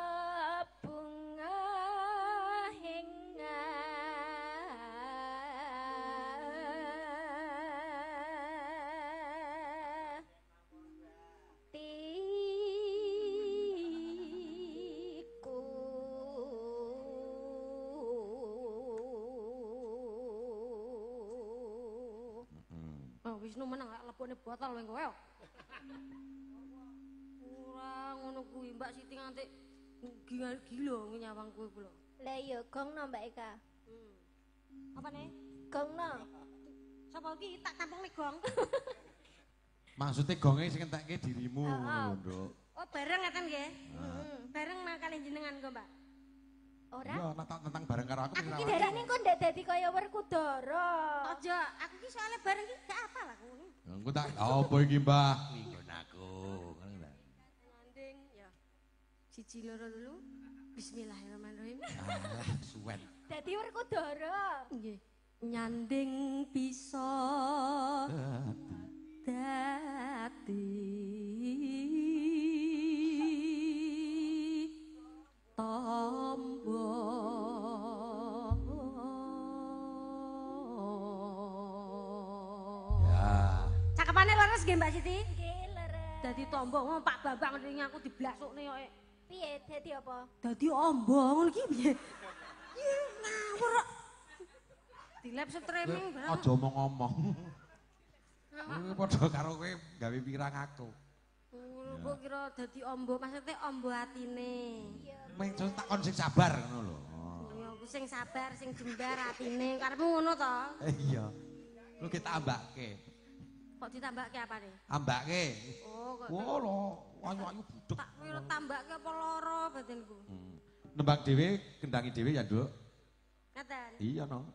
bunga hinga tiku Oh, Wisnu menang lek lepone botol weng kowe. Ora ngono kuwi Mbak Siti nganti gila nyawang kowe kula. lah yo gongno Mbak Eka Apa nih? gongno Sapa iki tak tampung gong. Maksudnya gonge sing entekke dirimu ngono, Nduk. Oh, bareng ngeten nggih. Bareng kali jenengan kok, Mbak. ora Iya, tentang bareng karo aku. aku ki darane kok ndak dadi kaya Werkudara Aja, aku ki soalnya bareng ki gak apal aku. Engko tak apa iki, Mbah? Nggon aku. Ngono ta. Landing ya. Siji loro dulu. Bismillahirrahmanirrahim. Suwen. dadi Werkudara Nggih. Nyanding bisa dadi tombo Ya. cakepane leres nggih Mbak Siti nggih leres dadi tombo ngomong Pak Bambang ning aku diblasukne kok piye dadi apa dadi ombo ngono iki piye ya ngawur kok di lab streaming barang Aja omong-omong. Kuwi padha karo kowe gawe pirang aku. mbok kira dadi ombo maksudnya ombo atine Meng tak kon sing sabar ngono lho. ya aku sing sabar sing jembar atine karepmu ngono to Iya. Lu kita ambake. kok ditambahke apane Ambake. oh kok Wo lho, ayu-ayu budek. tak kira tambahke apa lara batinku Nembang dhewe, kendangi dhewe ya, Nduk. ngeten Iya no.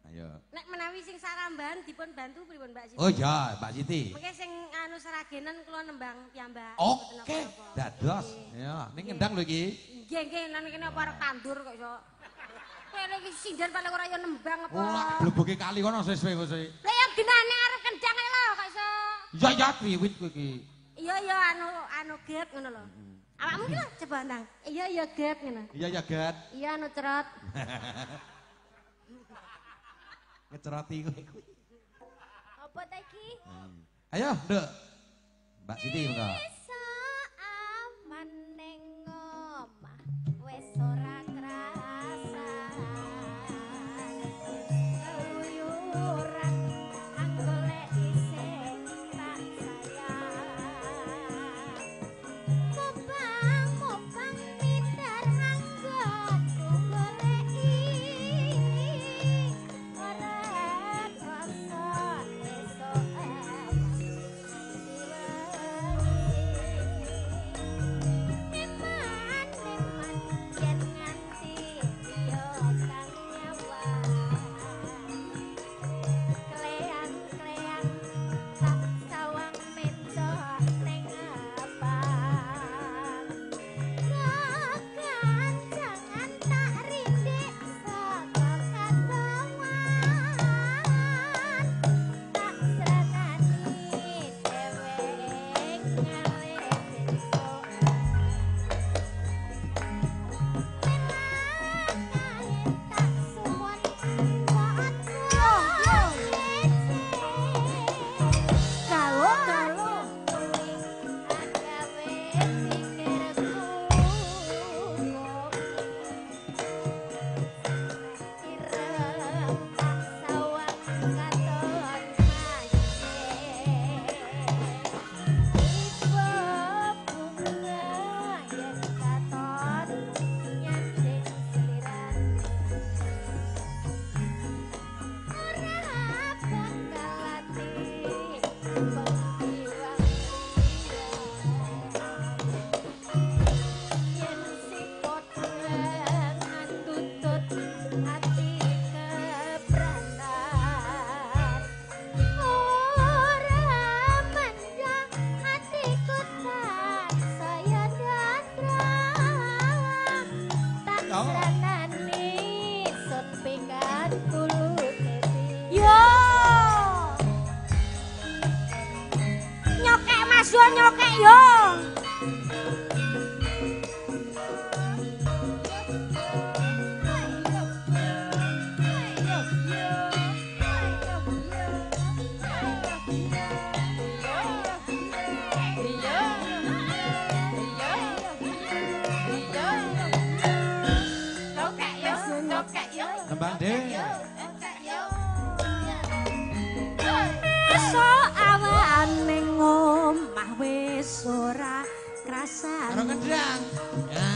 Ayo. nek menawi sing saramban dipun bantu pripun Mbak Siti Oh iya, Mbak Siti. mengke sing anu seragenan kula nembang piyambak Oke, dados. Ya, ning kendang lho iki. nggih nggih nang kene apa arek tandur kok iso kowe iki sindan paling ora yo nembang apa Ora bleboke kali kono wis wis. Lah ya genane arep kendang lho kok iso. Iya ya wiwit kowe iki. Iya ya anu gap ngono lho. Awakmu ki lho coba ndang. Iya ya gap ngono. Iya ya, Gat. Iya anu cerot. Ngeceroti kowe kuwi. apa ta iki Ayo, Nduk. Mbak Siti monggo. iso aman ning omah wis ora krasa keluyuran anggolek isih tak sayang mopang mitar anggonku goleki ora krasa esuk Mas yo nyokek yo. Nembang deh. So awan ning omah wis ora krasan. Karo kendang. Ya.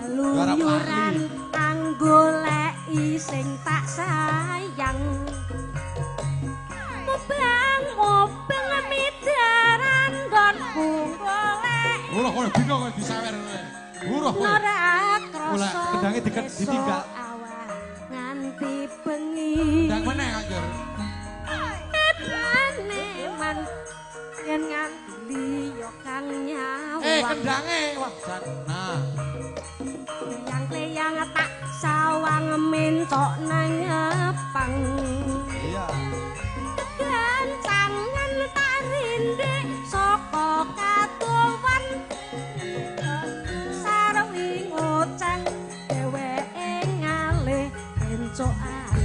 Keluyuran anggoleki sing tak sayang. Mobang midaran donku golek. Ulah kowe dino kowe disawer kowe. Ulah kowe. Ora Ulah krasa. kendange ditinggal. Awan nganti bengi. Kendang meneh anjir. Man yen nganti yo kang nyawang. Kendange wah nah. Yang tak sawang mentok nang nyepang. Iya. Gancangan tak rinde saka katuwan. Sarwi ngocang dheweke ngalih encokan.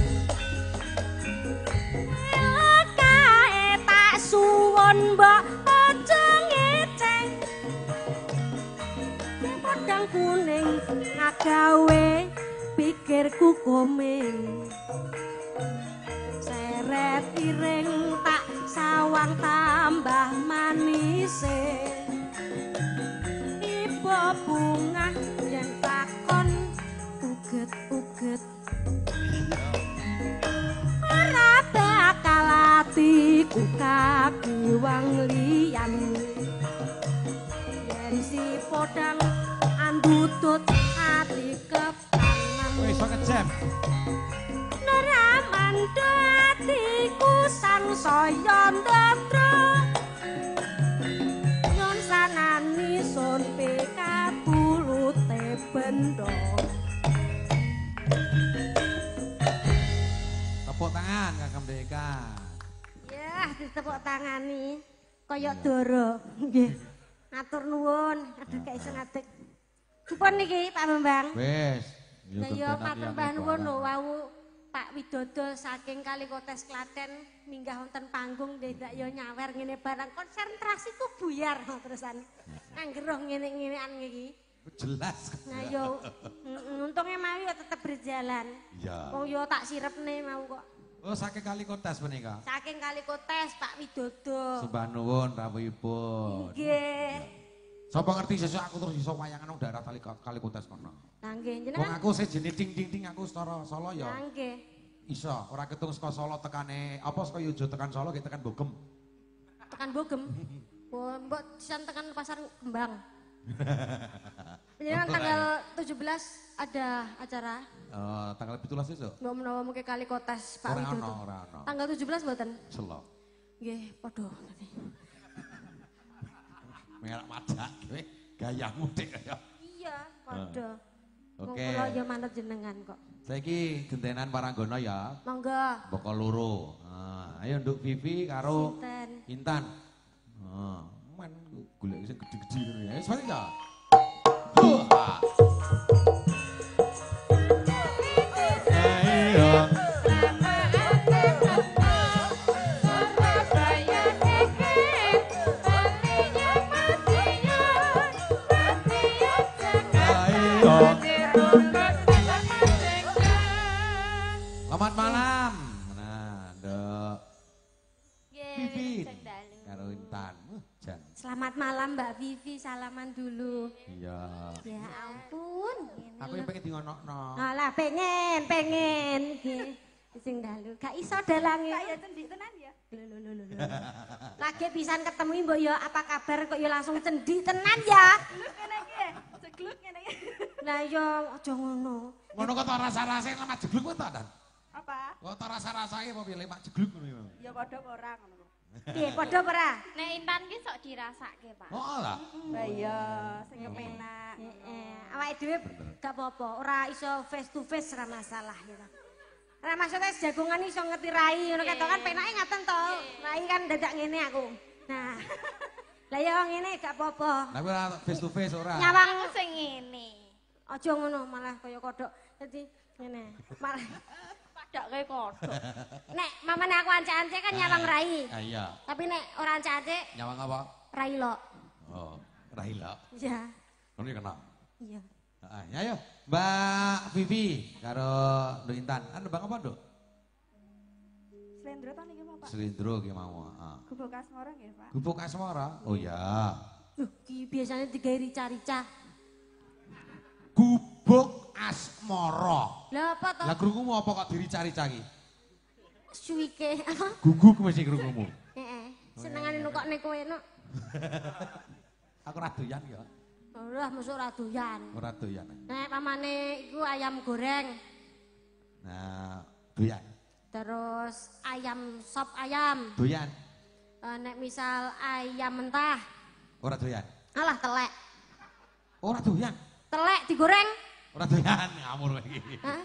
Kae tak suwon mbok aja ngeceng. Podang kuning ngagawe pikirku komeng. Seret piring tak sawang tambah manise. Ibu bunga yen takon uget-uget. Ora bakal atiku kagiwang liyan. Yen si podang andutut ati kepangan. Kowe iso ngejam. Neramandha atiku sangsaya ndatra. Nyon sanani sun pikatulute bendha. Tepuk tangan Kakang Deka. Yah, ditepuk tangani kaya dara. Nggih. Matur nuwun. Aduh gak iso ngadeg. Supun niki Pak Bambang. Wis. Lah ya matur mbah nuwun lho wau Pak Widodo saking Kalikotes Klaten minggah wonten panggung ndak ya nyawer ngene barang konsentrasiku buyar terusan. Anggeroh ngene-ngenean iki. Jelas. Nah yo untunge mau ya tetep berjalan. Iya. Wong yo tak sirepne mau kok. Oh saking Kalikotes menika. Saking Kalikotes Pak Widodo. Sembah nuwun rawuhipun. Nggih. Sapa ngerti sesuk aku terus iso wayangan nang daerah Kalikotes kono. Lah nggih Wong aku sejene ting-ting aku setara Solo ya. Lah nggih. Iso, ora ketung saka Solo tekane apa saka Yojo tekan Solo ki tekan Bogem. Tekan Bogem. Oh, mbok sisan tekan Pasar Kembang. Penjenengan tanggal 17 ada acara. Tanggal 17 esuk. Mbok menawa mengke Kalikotes Pak Widodo. Ora ono. Tanggal 17 mboten? Selo. Nggih, padha tadi. Merah madak kowe gayamu dik kaya. Iya, padha. Oke. Kula ya manut jenengan kok. Saiki gentenan Paranggono ya. Monggo. Boko loro. Ayo Nduk Vivi karo Sinten? Intan. Man golek sing gede-gede ngono ya. Wis ya. Ayo. Selamat malam. Nah, Nduk Vivi karo Intan. Jan. Selamat malam Mbak Vivi, salaman dulu. Iya. Ya ampun. Aku yang pengen dingonokno. Alah pengen. Nggih. Sing dalu. Gak iso dalange. Tak ya cendik tenan ya. Lho. Lagi pisan ketemu mbok ya apa kabar kok ya langsung cendik tenan ya. Gluk ngene iki. Jegluk ngene iki. Lah ya aja ngono. Ngono kok tak rasa-rasane lemak jegluk kok tak, Dan? Apa? Kok tak rasa-rasane apa piye lemak jegluk ngono ya? Ya padha ora ngono. Piye padha apa ora? Nek Intan ki sok dirasake, Pak. Oh lah. Lah iya, sing kepenak. Awake dhewe gak apa-apa, ora iso face to face ora masalah ya. Ora maksudnya jagongan iso ngerti rai ngono kan penake ngaten to. Rai kan dadak ngene aku. Nah. Lah ya ngene gak apa-apa. Lah ora face to face ora. Nyawang Aku sing ngene. aja ngono malah kaya kodhok. Dadi ngene. Malah Padake kodhok. nek mamane aku ancek-ancek kan nyawang rai. Ah iya. Tapi nek ora ancek-ancek Nyawang apa? rai lok. Oh, Rahila. Iya. Ngono kena. Iya. Heeh, ya ayo. Mbak Vivi karo Nduk Intan. Anu Bang apa, Nduk? Slendro ta niki mau Pak? Selindro ki mau. Heeh. Gubuk asmara nggih Pak. Gubuk asmara. Oh ya. Ki biasanya digawe rica-rica. Gubuk asmara. Lah apa to? Lah krungumu apa kok dirica-rica ki? Suwike apa? Guguk mesti krungumu. Heeh. Senengane nukokne kowe nok. Aku ra doyan ya. Ora mosok ora doyan. Ora doyan. Nek pamane iku ayam goreng, Nah, doyan. terus ayam sop ayam. Doyan. Nek misal ayam mentah, Ora doyan. alah telek. Ora doyan. Telek digoreng. Ora doyan ngamur kowe iki. Hah?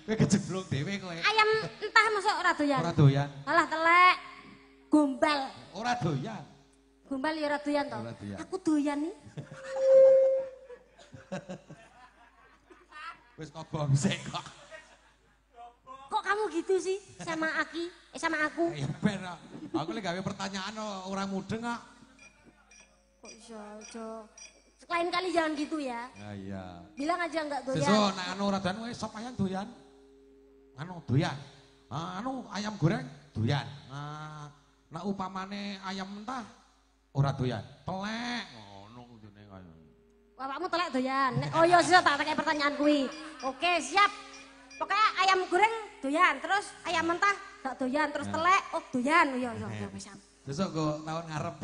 Kowe kejeblok dhewe kowe. Ayam entah mosok ora doyan. Ora doyan. Alah telek. Gombal. Ora doyan. Gombal ya ora doyan to. Ora doyan. Aku doyan nih. Wis kobong sik kok. Kok kamu gitu sih sama Aki? Sama aku? Ya ben. Aku lek gawe pertanyaan orang mudeng kok. Kok iso aja. Lain kali jangan gitu ya. Ya iya. Bilang aja enggak doyan. Sesuk nek anu ora doyan sop ayam doyan. Anu doyan. Anu ayam goreng doyan. Nek upamane ayam mentah ora doyan. Telek ngono kudune kaya. Bapakmu telek doyan. Oh iya sih tak pakai pertanyaan kuwi. Oke, siap. Pokoknya ayam goreng doyan, terus ayam mentah gak doyan, terus telek oh doyan. Iya iya wis siap. Sesuk go tahun ngarep.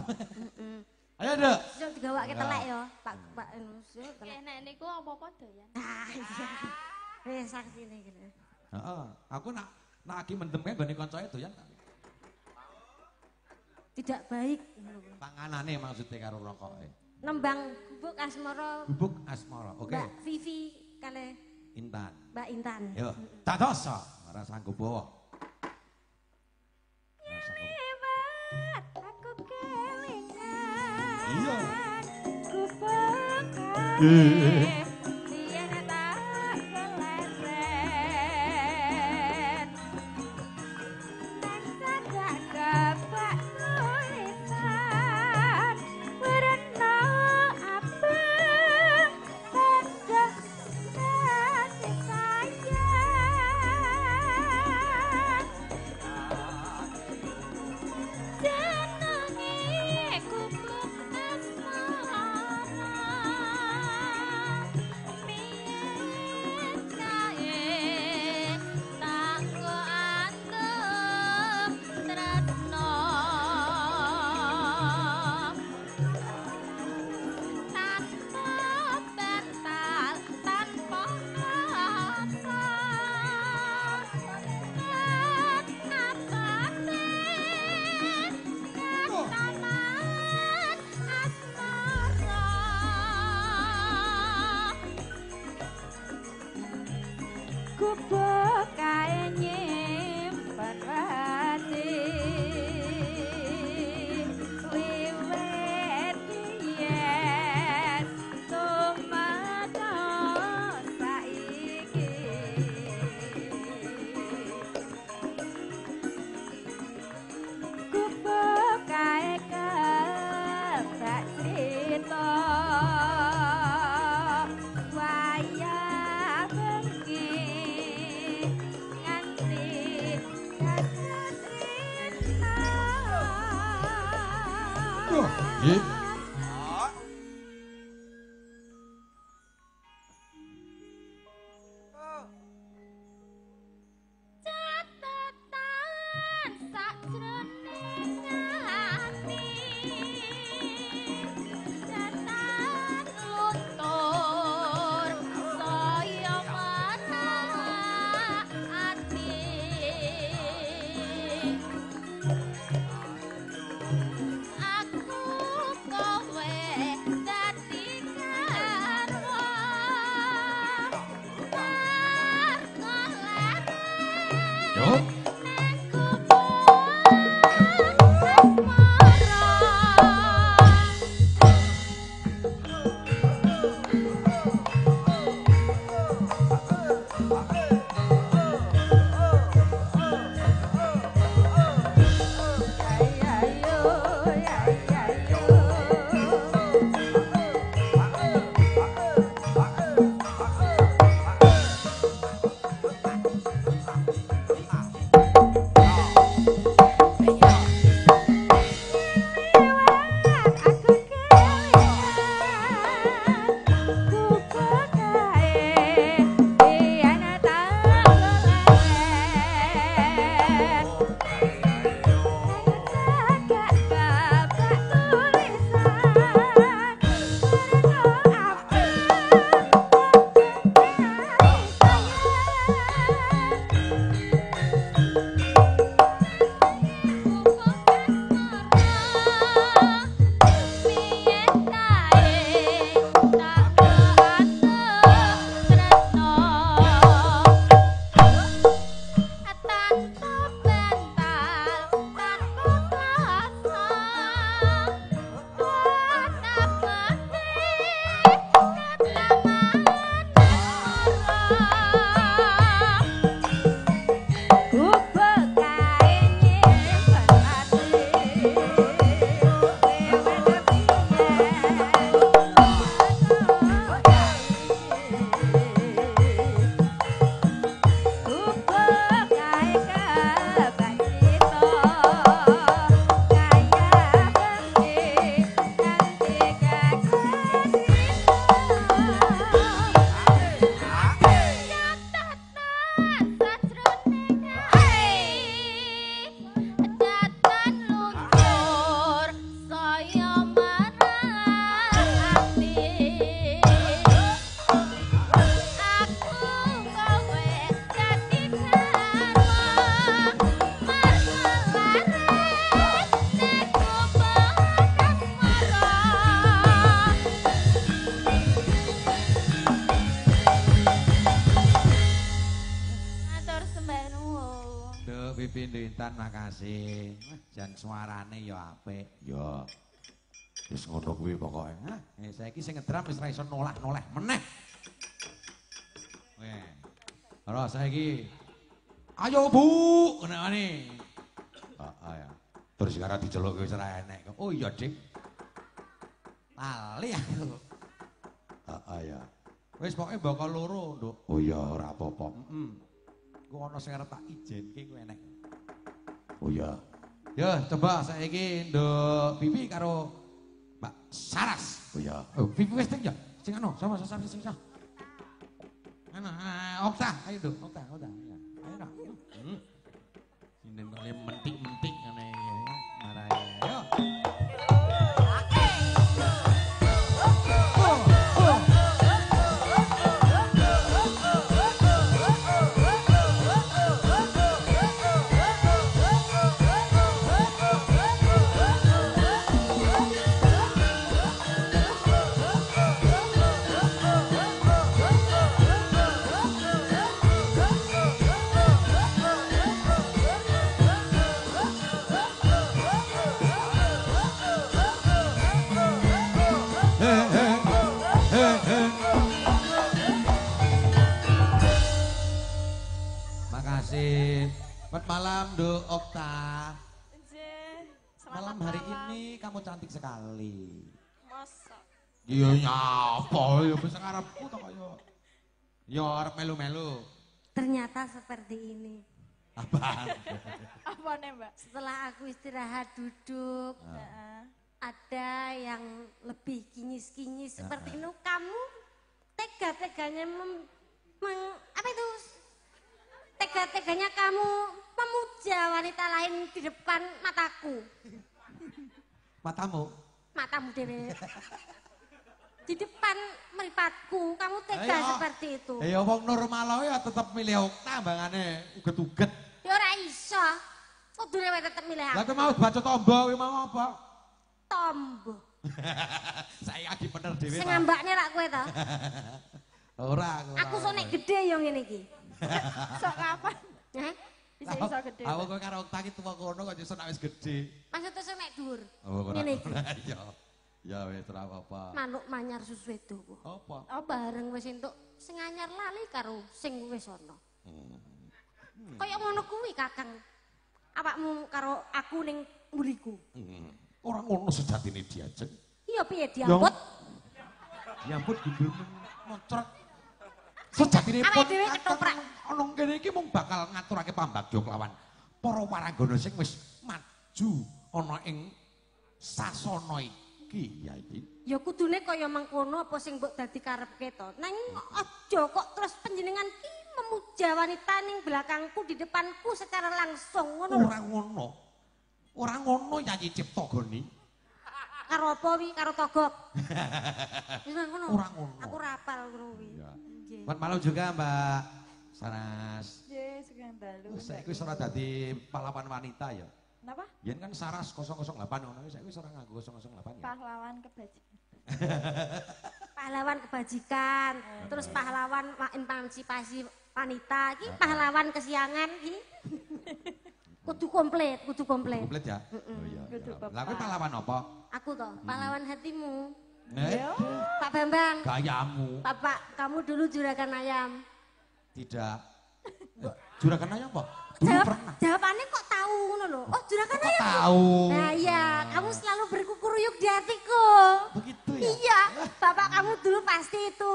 Ayo, Dek. Sesuk digawake telek ya, Pak anu sesuk telek. Nek niku apa-apa doyan. Ah iya. Wis saksine kene. Heeh, aku nak Aki mendem kae gone koncone doyan tak. Tidak baik. Panganane maksudnya karo rokoke. Nembang gubuk asmara Gubuk asmara. Oke. Mbak Vivi kali Intan. Mbak Intan. Yo, dadosa ora sanggup bawa. Ora sanggup. Aku kelingan. Iya. Gubuk Eh. biyen tak keleret. Nek sadak kebak tulisan werna abang endah kasih sayang. Jenenge gubuk asmara biyen kae tanggo antem tresno tanpa batal tanpa rasa Gubuk kae nyimpen wati wiwit biyen tumata saiki gubuk kae kebak crita wayah bengi nganti dados rina. Nggih. Catatan sakjroning ati. Catatan luntur saya marang ati. Aku makasih. Jan suarane ya apik. Ya. Wis ngono kuwi pokoke. Hah, saiki sing ngedram wis ra iso nolak-noleh meneh. Weh. Ora saiki. Ayo Bu, ngene. Heeh ya. Terus karo diceluk wis ora enek. Oh iya, Dik. Lali aku. Heeh ya. Wis pokoke bakal loro, Nduk. Oh iya, ora apa-apa. Heeh. Ku ana sing arep tak ijenke ku enek. Oh iya. Ya, coba saiki Nduk Pipi karo Mbak Saras. Oh iya. Oh, Pipi wis teng ya? Sing anu, sama sing sing. Ana, Okta, ayo Nduk, Okta. Ya. Ayo nak. Sinen kali mentik-mentik ngene ya. Marahe. Ayo. Makasih. Selamat malam, Nduk Okta. Malam hari ini kamu cantik sekali. Masa? Iya nyapa ya bisa ngarepku to kaya. Ya arep melu-melu. Ternyata seperti ini. Apa? Apa nih Mbak? Setelah aku istirahat duduk, ada yang lebih kinyis-kinyis seperti itu. Kamu tega-teganya apa itu? Tega-teganya kamu memuja wanita lain di depan mataku. Matamu? Matamu dewe. Di depan meripatku, kamu tega seperti itu. Ya wong normal ya tetep milih Okta mbangane uget-uget. Ya ora iso. Kudune wae tetep milih aku. Lah kowe mau baca tombo kowe mau apa? Tombo. Saya lagi bener dhewe. Sing ngambakne rak kowe to. Ora Aku sok nek gede ya ngene iki. Sok kapan? Hah? Bisa iso gede. Aku kowe karo Okta ki tuwa kono kok iso nek wis gede. Maksudnya sok nek dhuwur. Oh, Ngene iki. Iya. Ya wis ora apa-apa. Manuk manyar susu itu. Apa? Oh bareng wis entuk sing anyar lali karo sing wis ana. Kaya ngono kuwi Kakang. Awakmu karo aku ning mburiku. Ora ngono sejatine diajeng. Iya piye diambut? Diambut gundul mocrot. Sejatine Awake dhewe ketoprak. Ana kene iki mung bakal ngaturake pambagya kelawan para waranggana sing wis maju ana ing sasana iki ya iki. Ya kudune kaya mengkono apa sing mbok dadi karepke to. Nang aja kok terus panjenengan ki memuja wanita ning belakangku di depanku secara langsung ngono. Ora ngono. Ora ngono Yayi Cipta Goni. Karo apa wi? Karo togok. Wis ngono. Ora ngono. Aku ora apal ngono wi. Iya. Nggih. Selamat malam juga Mbak Saras. Nggih, sekian dalu. Saiki wis ora dadi pahlawan wanita ya. Kenapa? Yen kan Saras 008 ngono saiki wis ora nganggo 008 ya. Pahlawan kebajikan. Pahlawan kebajikan, terus pahlawan emansipasi wanita, iki pahlawan kesiangan iki. Kudu komplit, kudu komplit. Komplit ya? Oh iya. Kudu Lah kowe pahlawan apa? Aku toh, pahlawan hatimu. Eh, Pak Bambang, gayamu. Bapak kamu dulu juragan ayam. Tidak. Juragan ayam apa? Dulu pernah. Jawabannya kok tahu ngono lho. Oh, juragan Kok ayam. tahu? Nah iya, kamu selalu berkukuruyuk di hatiku. Begitu ya? Iya, bapak kamu dulu pasti itu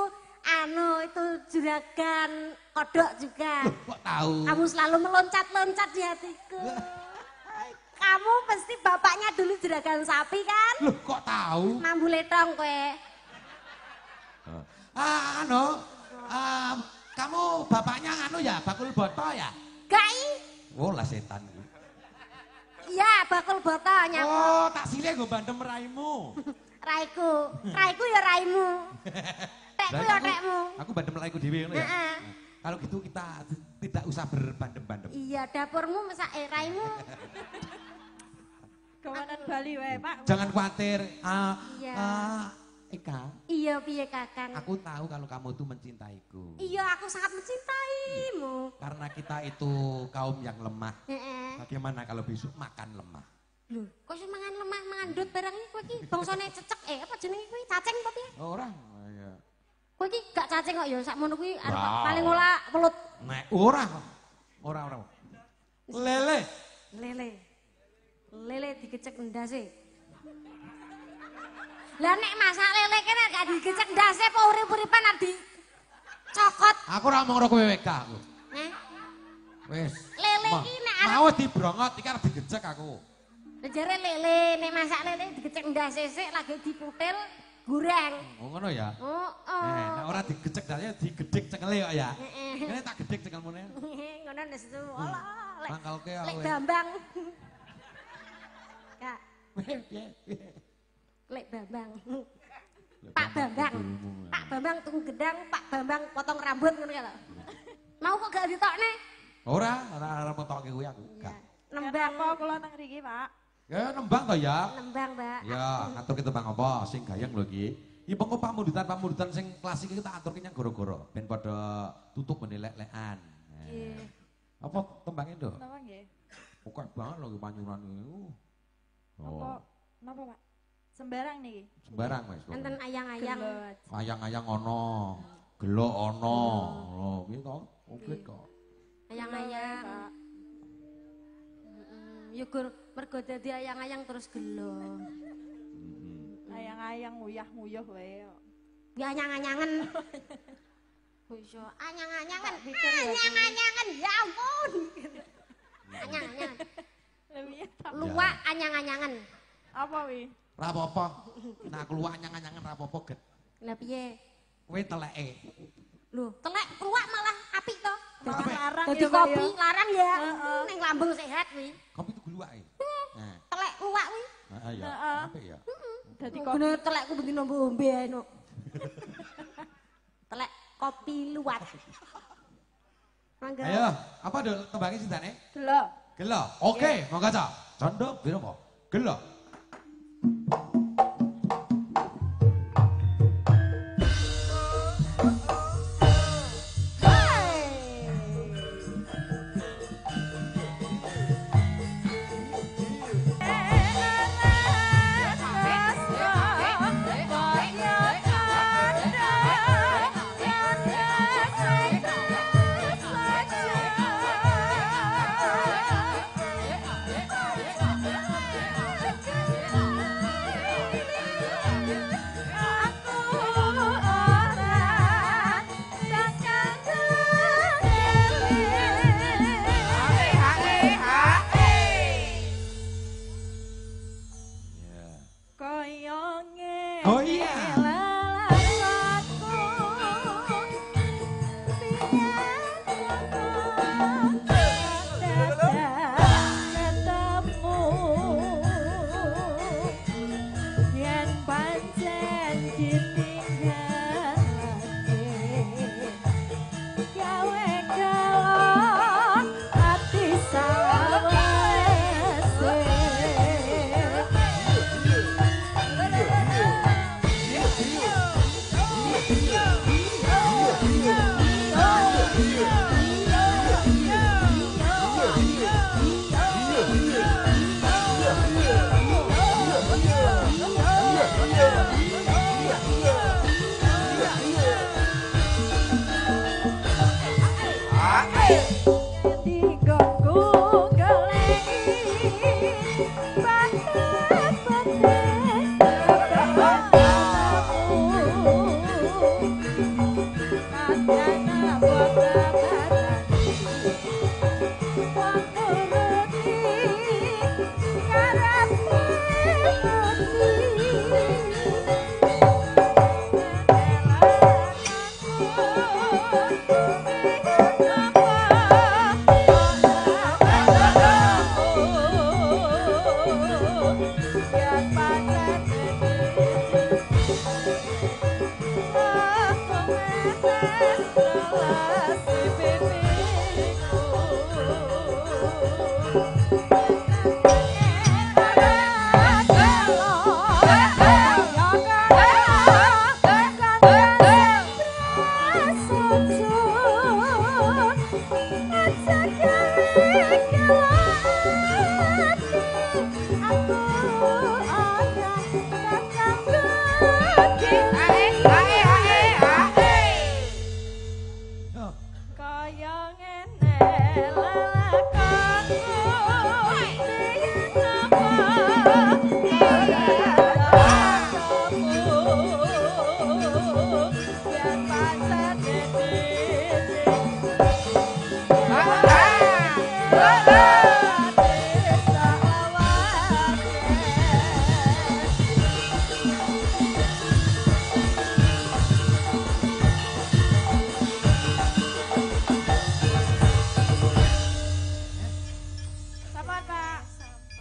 itu juragan kodok juga. Loh, kok tahu? Kamu selalu meloncat-loncat di hatiku. Kamu pasti bapaknya dulu juragan sapi kan? Loh, kok tahu? Mambu letong kowe. Kamu bapaknya ya, bakul boto ya? Gai? Oh, lah setan. Iya, bakul boto nyamuk. Oh, tak silih gue bandem raimu. Raiku ya raimu. Tekku ya tekmu. Aku bandem raiku dewe ngono ya. Heeh. Kalau gitu kita tidak usah berbandem-bandem. Iya, dapurmu masak raimu. Kawanan Bali wae, Pak. Jangan khawatir. Iya. Eka, Iya piye Kakang? aku tahu kalau kamu tuh mencintaiku. Iya, aku sangat mencintaimu. Karena kita itu kaum yang lemah. Heeh. Bagaimana kalau besok makan lemah? Lho, kok iso mangan lemah, mangan ndut barang iki kowe iki bangsane cecek apa jenenge kuwi cacing apa piye? Ora, ya. Kowe iki gak cacing kok ya sakmono kuwi arep Wow. paling olah welut. Nek ora. Ora. Lele. Lele digecek ndase. Lah nek masak lele kene gak digecek ndase apa urip-uripan arep dicokot. Aku ora mau ngroko WK aku. Heh. Wis. Lele iki nek arep Mau dibrongot iki arep digecek aku. jare lele nek masak lele digecek ndase sik lagi diputil goreng. Oh ngono ya. Oh, Nek ora digecek dane digedhek cekele kok ya. Heeh. Kene tak gedhek cekelmune. Ngono nesu. Allah. Mangkalke Lek aku. Bambang. Kak, Piye? Lek Bambang. Pak Bambang. Pak Bambang tuku gedang, Pak Bambang potong rambut ngono ya lho. Mau kok gak ditokne? Ora potoke kuwi aku. Gak. Nembang Apa kula nang mriki, Pak? Ya nembang to ya. Nembang, Mbak. Ya, ngatur kita bang apa? Sing gayeng lho iki. Iki pengko pamundutan sing klasik iki tak aturke nyang goro-goro ben padha tutup menelek-lekan. Nggih. Apa tembangnya Nduk? Napa nggih? Pokok banget lho iki panyuran iki. Napa? Napa, Pak? Sembarang niki. Sembarang wis. Enten ayang-ayang. Gelut. Ayang-ayang ono, gelo ono. Lho, piye to? Oke kok. Ayang-ayang. Pak. Ya gur mergo dadi ayang-ayang terus gelo. Ayang-ayang nguyah-nguyuh wae kok. Ya anyang-anyangen. Wis yo anyang-anyangen. Pikir ya, Bu. Anyang-anyangen. Ya ampun. Anyang-anyangen. Lha piye ta? Luwak anyang-anyangen. Apa wi? Ra apa-apa. Nah, keluar anyang-anyangan ra apa-apa, Get. Lah piye? Kowe teleke. Lho, telek keluak malah apik to. Malah larang Dadi ya, Pak, kopi ya. larang ya. Heeh. Ning lambung sehat kuwi. Kopi itu gluake. Nah, Telek keluak kuwi. heeh ya. Heeh. Apik ya. Dadi Kok kopi. telekku bendino ombe ae no. Telek kopi luwak. Mangga. Ayo, apa do tembangnya sintane? Delok. Gelo. Oke, mau kaca. Condong piro apa? Gelo. Oh iya.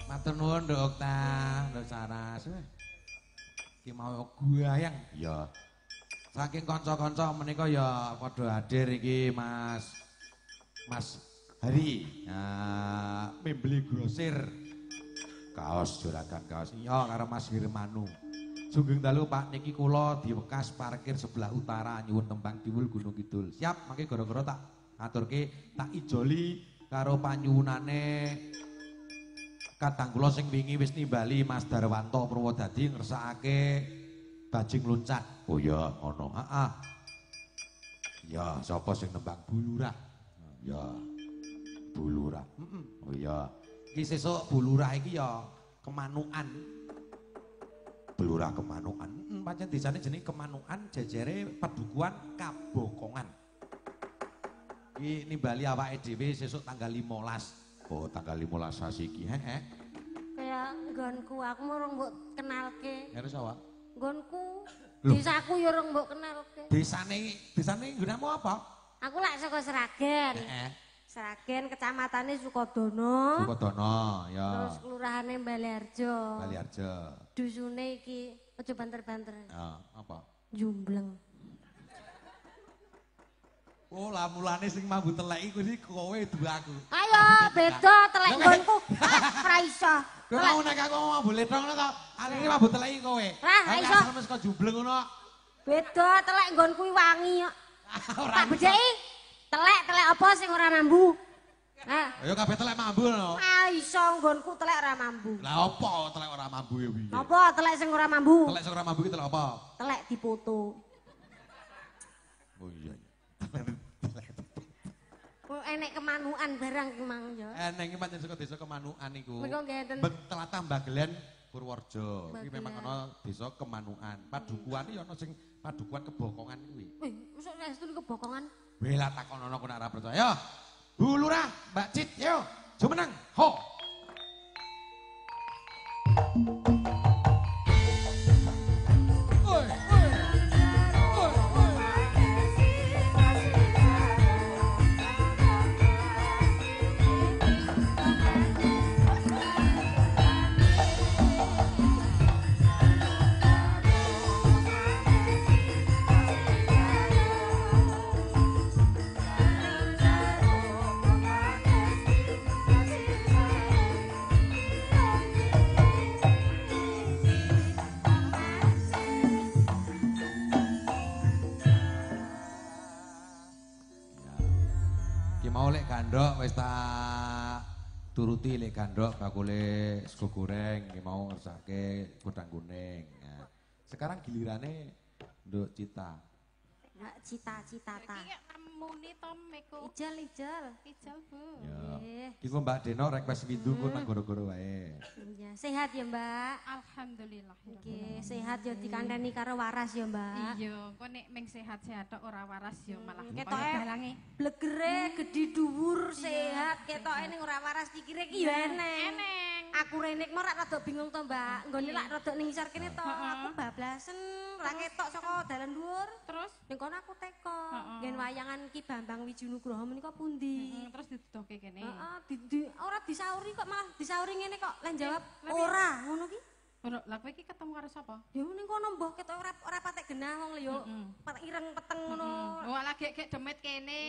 Matur nuwun Nduk Okta, Nduk Saras. Ki mau guyayang. Ya. Saking kanca-kanca menika ya padha hadir iki Mas Hari. Nah, membeli grosir. Kaos juragan kaos. Iya karo Mas Hirmanu. Sugeng dalu Pak niki kula di Wekas parkir sebelah utara nyuwun tembang Diwul Gunung Kidul. Siap mangke gara-gara tak aturke tak ijoli karo panyuwunane kadang kula sing wingi wis nimbali Mas Darwanto Purwodadi ngersakake bajing loncat. Oh iya ngono. Heeh. Ya, sapa sing nembang Bulurah? Ya. Bulurah. Oh iya. Iki sesuk Bulurah iki ya Kemanukan. Bulurah Kemanukan. Pancen desane jenenge Kemanukan, jejere Pedukuhan Kabokongan. Iki nimbali awake dhewe sesuk tanggal 15. Oh, tanggal 15 sasi iki, heeh. Kayak nggonku aku murung mbok kenalke. Harus apa? Nggonku. Desaku ya urung mbok kenalke. Desane nggonmu apa? Aku lak saka Seragen. Heeh. Seragen kecamatane Sukodono. Sukodono, ya. Terus kelurahane Baliharjo. Baliharjo. Dusune iki aja banter-banter. Ya, apa? Jumbleng. Oh, lah mulane sing mambu telek iku iki kowe duaku. Ayo, beda telek nggonku. Ora iso. Kowe mau nek aku mambu letong ngono to. Aline mambu telek iki kowe. Ora iso. Wis kok jumbleng ngono. Beda telek nggonku wangi kok. Ora. Tak bedheki. Telek apa sing ora mambu? Hah? Ayo kabeh telek mambu ngono. Ah iso nggonku telek ora mambu. Lah apa telek ora mambu ya piye? Apa telek sing ora mambu? Telek sing ora mambu iki telek apa? Telek dipoto. Oh iya. Oh enek kemanukan barang ki mang ya. Eneng iki pancen saka desa Kemanukan iku. Menika ngeten. Tlatah Mbagelen Purworejo. Iki memang Mbagelen. ana desa Kemanukan. Padukuhan iki ana sing padukuhan Kebokongan kuwi. Wih, mosok restu kebokongan. Bela takonono kok nek ora percaya. Bu Lurah, Mbak Cit, yo. Jumeneng. Ho. Mau lek gandok wis tak turuti lek gandok bakule sego goreng iki mau ngersake godang kuning. Nah, sekarang gilirane Nduk Cita. Mbak cita-cita ta. Iki namune to Meko. Ijal. Ijal, Bu. Ya. Iki kok Mbak Deno request windu kok nang goro-goro wae. Iya, sehat ya, Mbak. Alhamdulillah. Nggih, sehat ya dikandani karo waras ya, Mbak. Iya, kok nek ming sehat-sehat tok ora waras ya malah Ketoke dalange. blegere gedhi dhuwur sehat ketoke ning ora waras dikire ki ya eneng. Aku rene mah rada bingung to, Mbak. Nggone lak rada ning ngisor kene to. Aku bablasen ora ketok saka dalan dhuwur. Terus Ning kono aku teko. Ngen wayangan Ki Bambang Wijunugroho menika pundi? terus diduduhke kene. Heeh, ora disauri kok malah disauri ngene kok. Lah jawab ora ngono ki. Ora, lah kowe iki ketemu karo sapa? Ya ning kono mbah ketok ora patek genah wong lho yo. Patek ireng peteng ngono. Oh, lagi gek demet kene.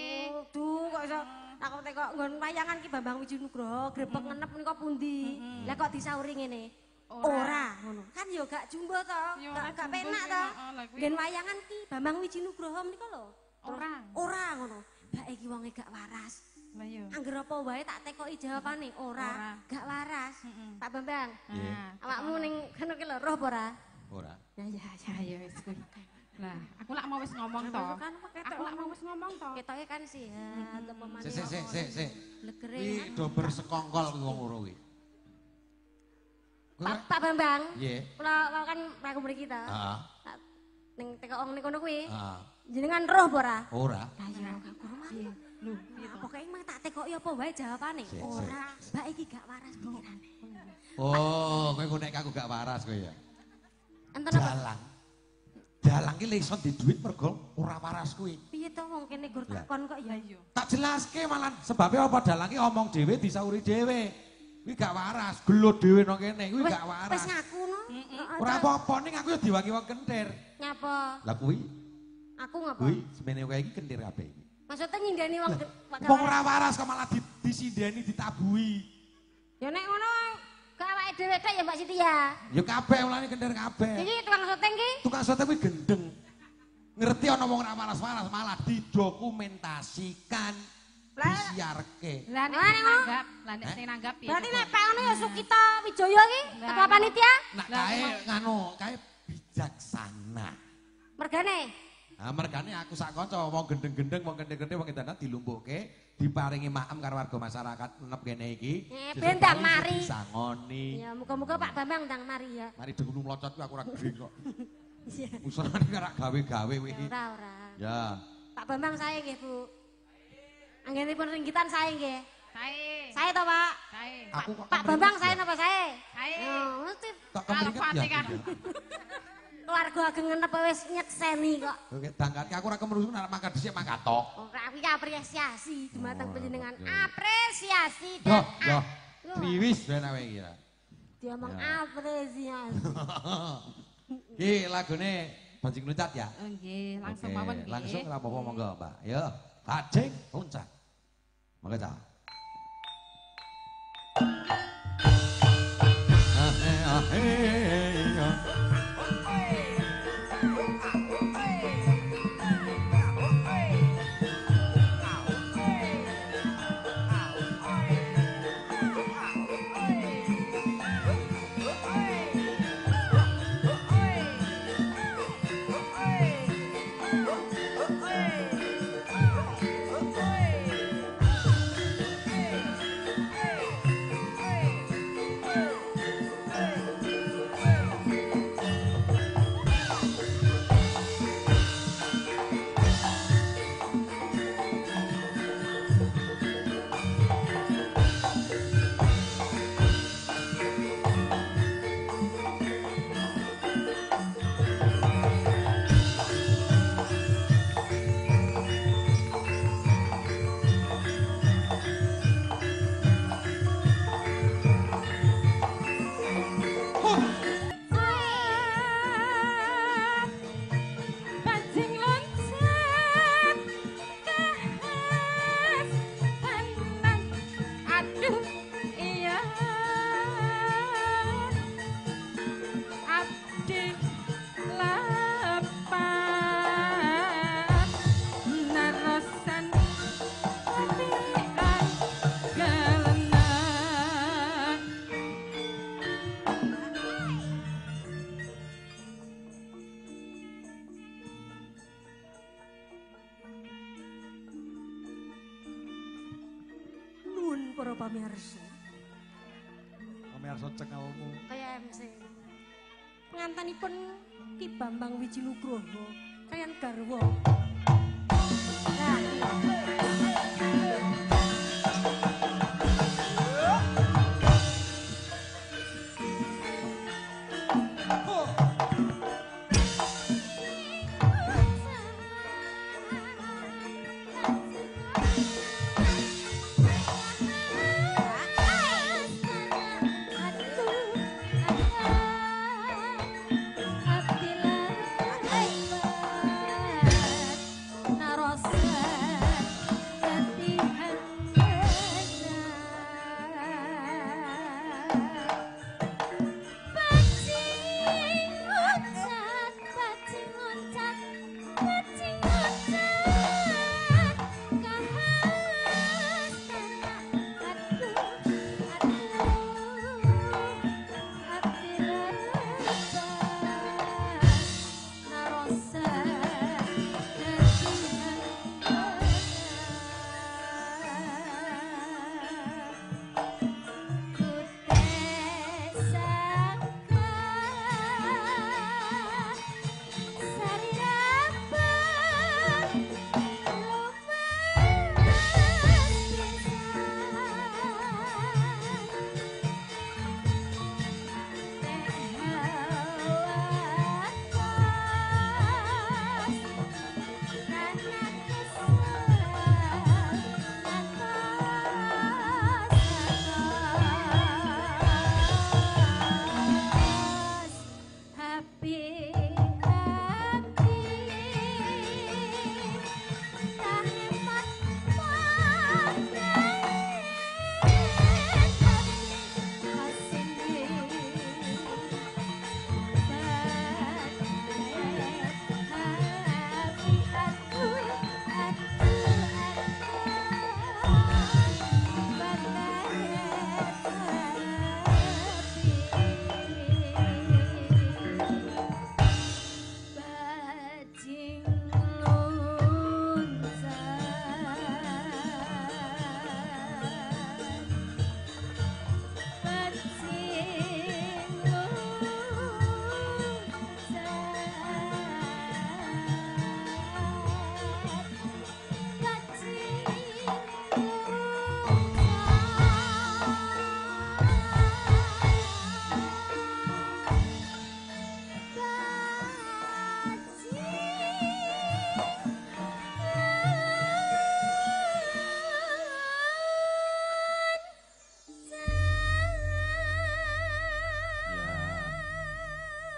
Duh kok iso aku teko nggon wayangan Ki Bambang Wijunugroho grebek ngenep menika pundi? Lah kok disauri ngene? Ora ngono. Kan yo gak jumbo to. Gak penak to. Nggen wayangan Ki Bambang Wijunugroho menika lho. Ora. Ora ngono. Mbak iki wonge gak waras. Lah iya. Angger apa wae tak tekoki jawabane, ora, gak waras. Pak Bambang. Nah, Awakmu ning kono ki lho roh apa ora? Ora. ya ya wis kuwi. Lah, aku lak mau wis ngomong to. Kan ketok Aku lak mau wis ngomong to. ketoke kan sehat apa maneh. Sik. Legere. Kuwi do bersekongkol kuwi wong loro kuwi. Pak Bambang. Nggih. Kula kan aku mriki ta. Heeh. Ning tekok ning kono kuwi. Heeh. Jenengan roh apa ora? Ora. Lah iya gak kurang. Lho, Pokoke emang tak tekoki apa wae jawabane. Ora. Mbak iki gak waras pikirane. Oh, kowe nek aku gak waras kowe ya. Enten apa? Dalang. Dalang ki lek iso di dhuwit mergo ora waras kuwi. Piye to wong kene gur takon kok ya iya. Tak jelaske malah sebabnya apa dalang ki omong dhewe disauri dhewe. Kuwi gak waras, gelut dhewe nang kene kuwi gak waras. Wis ngaku no. Ora apa-apa ning aku ya diwangi wong kentir. Nyapa? Lah kuwi, Aku ngapa? kuwi semene kowe iki kentir kabeh iki. Maksudnya nyindani wong Wong ora waras kok malah disindeni ditabui. Ya nek ngono gak awake dhewe tok ya Mbak Siti ya. Ya kabeh ulane kentir kabeh. Iki tukang syuting ki. Tukang sote kuwi gendeng. Ngerti ana wong ora waras-waras malah didokumentasikan, disiarke. lah nek Lah, sing nanggap, lah nek sing nanggap piye? Berarti nek Pak ngono ya Sukita Wijaya ki ketua panitia. Nak kae nganu, kae bijaksana. Mergane. Nah, mergane aku sak kanca wong gendeng-gendeng, wong gendeng-gendeng wong edan dilumpuhke, diparingi maem karo warga masyarakat enep kene iki. Ben ndang mari. Sangoni. Ya muga-muga Pak Bambang ndang mari ya. Mari dengunu mlocot ku aku ora gelem kok. Iya. Usulane ora gawe-gawe kowe iki. Ora. Ya. Pak Bambang saya nggih, Bu. Anggenipun ringkitan saya nggih. Sae. Saya toh, Pak. Sae. Aku kok Pak Bambang saya napa saya? Sae. Oh, mesti kok kemringet ya. Fatihah. keluarga ageng ngenep wis nyekseni kok. Oke, dangkatke aku ora kemrusun arep mangkat dhisik mangkat tok. Ora kuwi apresiasi dumateng panjenengan. oke. Apresiasi Yo, dan yo. Triwis ben awe iki ya. diomong Ya. apresiasi. Iki lagune Bajing Luncat ya. Oh nggih, langsung Oke, mawon nggih. langsung ora apa-apa monggo, Mbak. Yo, Bajing Luncat. Monggo, Cak. Bajing loncat kahas tenan. Aduh iya abdi lapan narosan pian galenan. Nuwun para pamirsa. Pamirsa cengelmu. Kaya MC. Pengantanipun Ki Bambang Wijinugroho kalian garwa. Nah,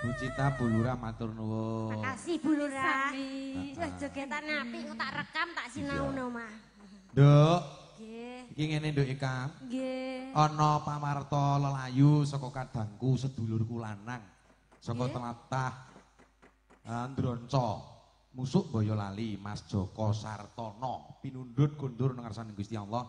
Bu Cita Bulura matur nuwun. Makasih Bu Lurah. Sami. Wis jogetan apik kok tak rekam tak sinauno mah. Nduk, Nggih. iki ngene Nduk Ikam. Nggih. Ana pamarta lelayu saka kadangku sedulurku lanang. Saka Nggih. tlatah Andronca. Musuk Boyolali Mas Joko Sartono pinundhut kundur nang ngarsaning Gusti Allah.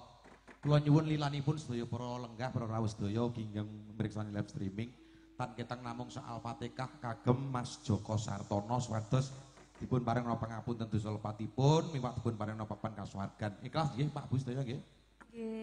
Kula nyuwun lilanipun sedaya para lenggah para rawuh sedaya ginggeng mriksani live streaming. Tan ketang namung sa Al-Fatihah kagem Mas Joko Sartono swados dipun paring napa pangapunten dosa lepatipun miwak dipun paring napa papan kasuwargan. Ikhlas nggih Pak Bu sedaya nggih. Nggih.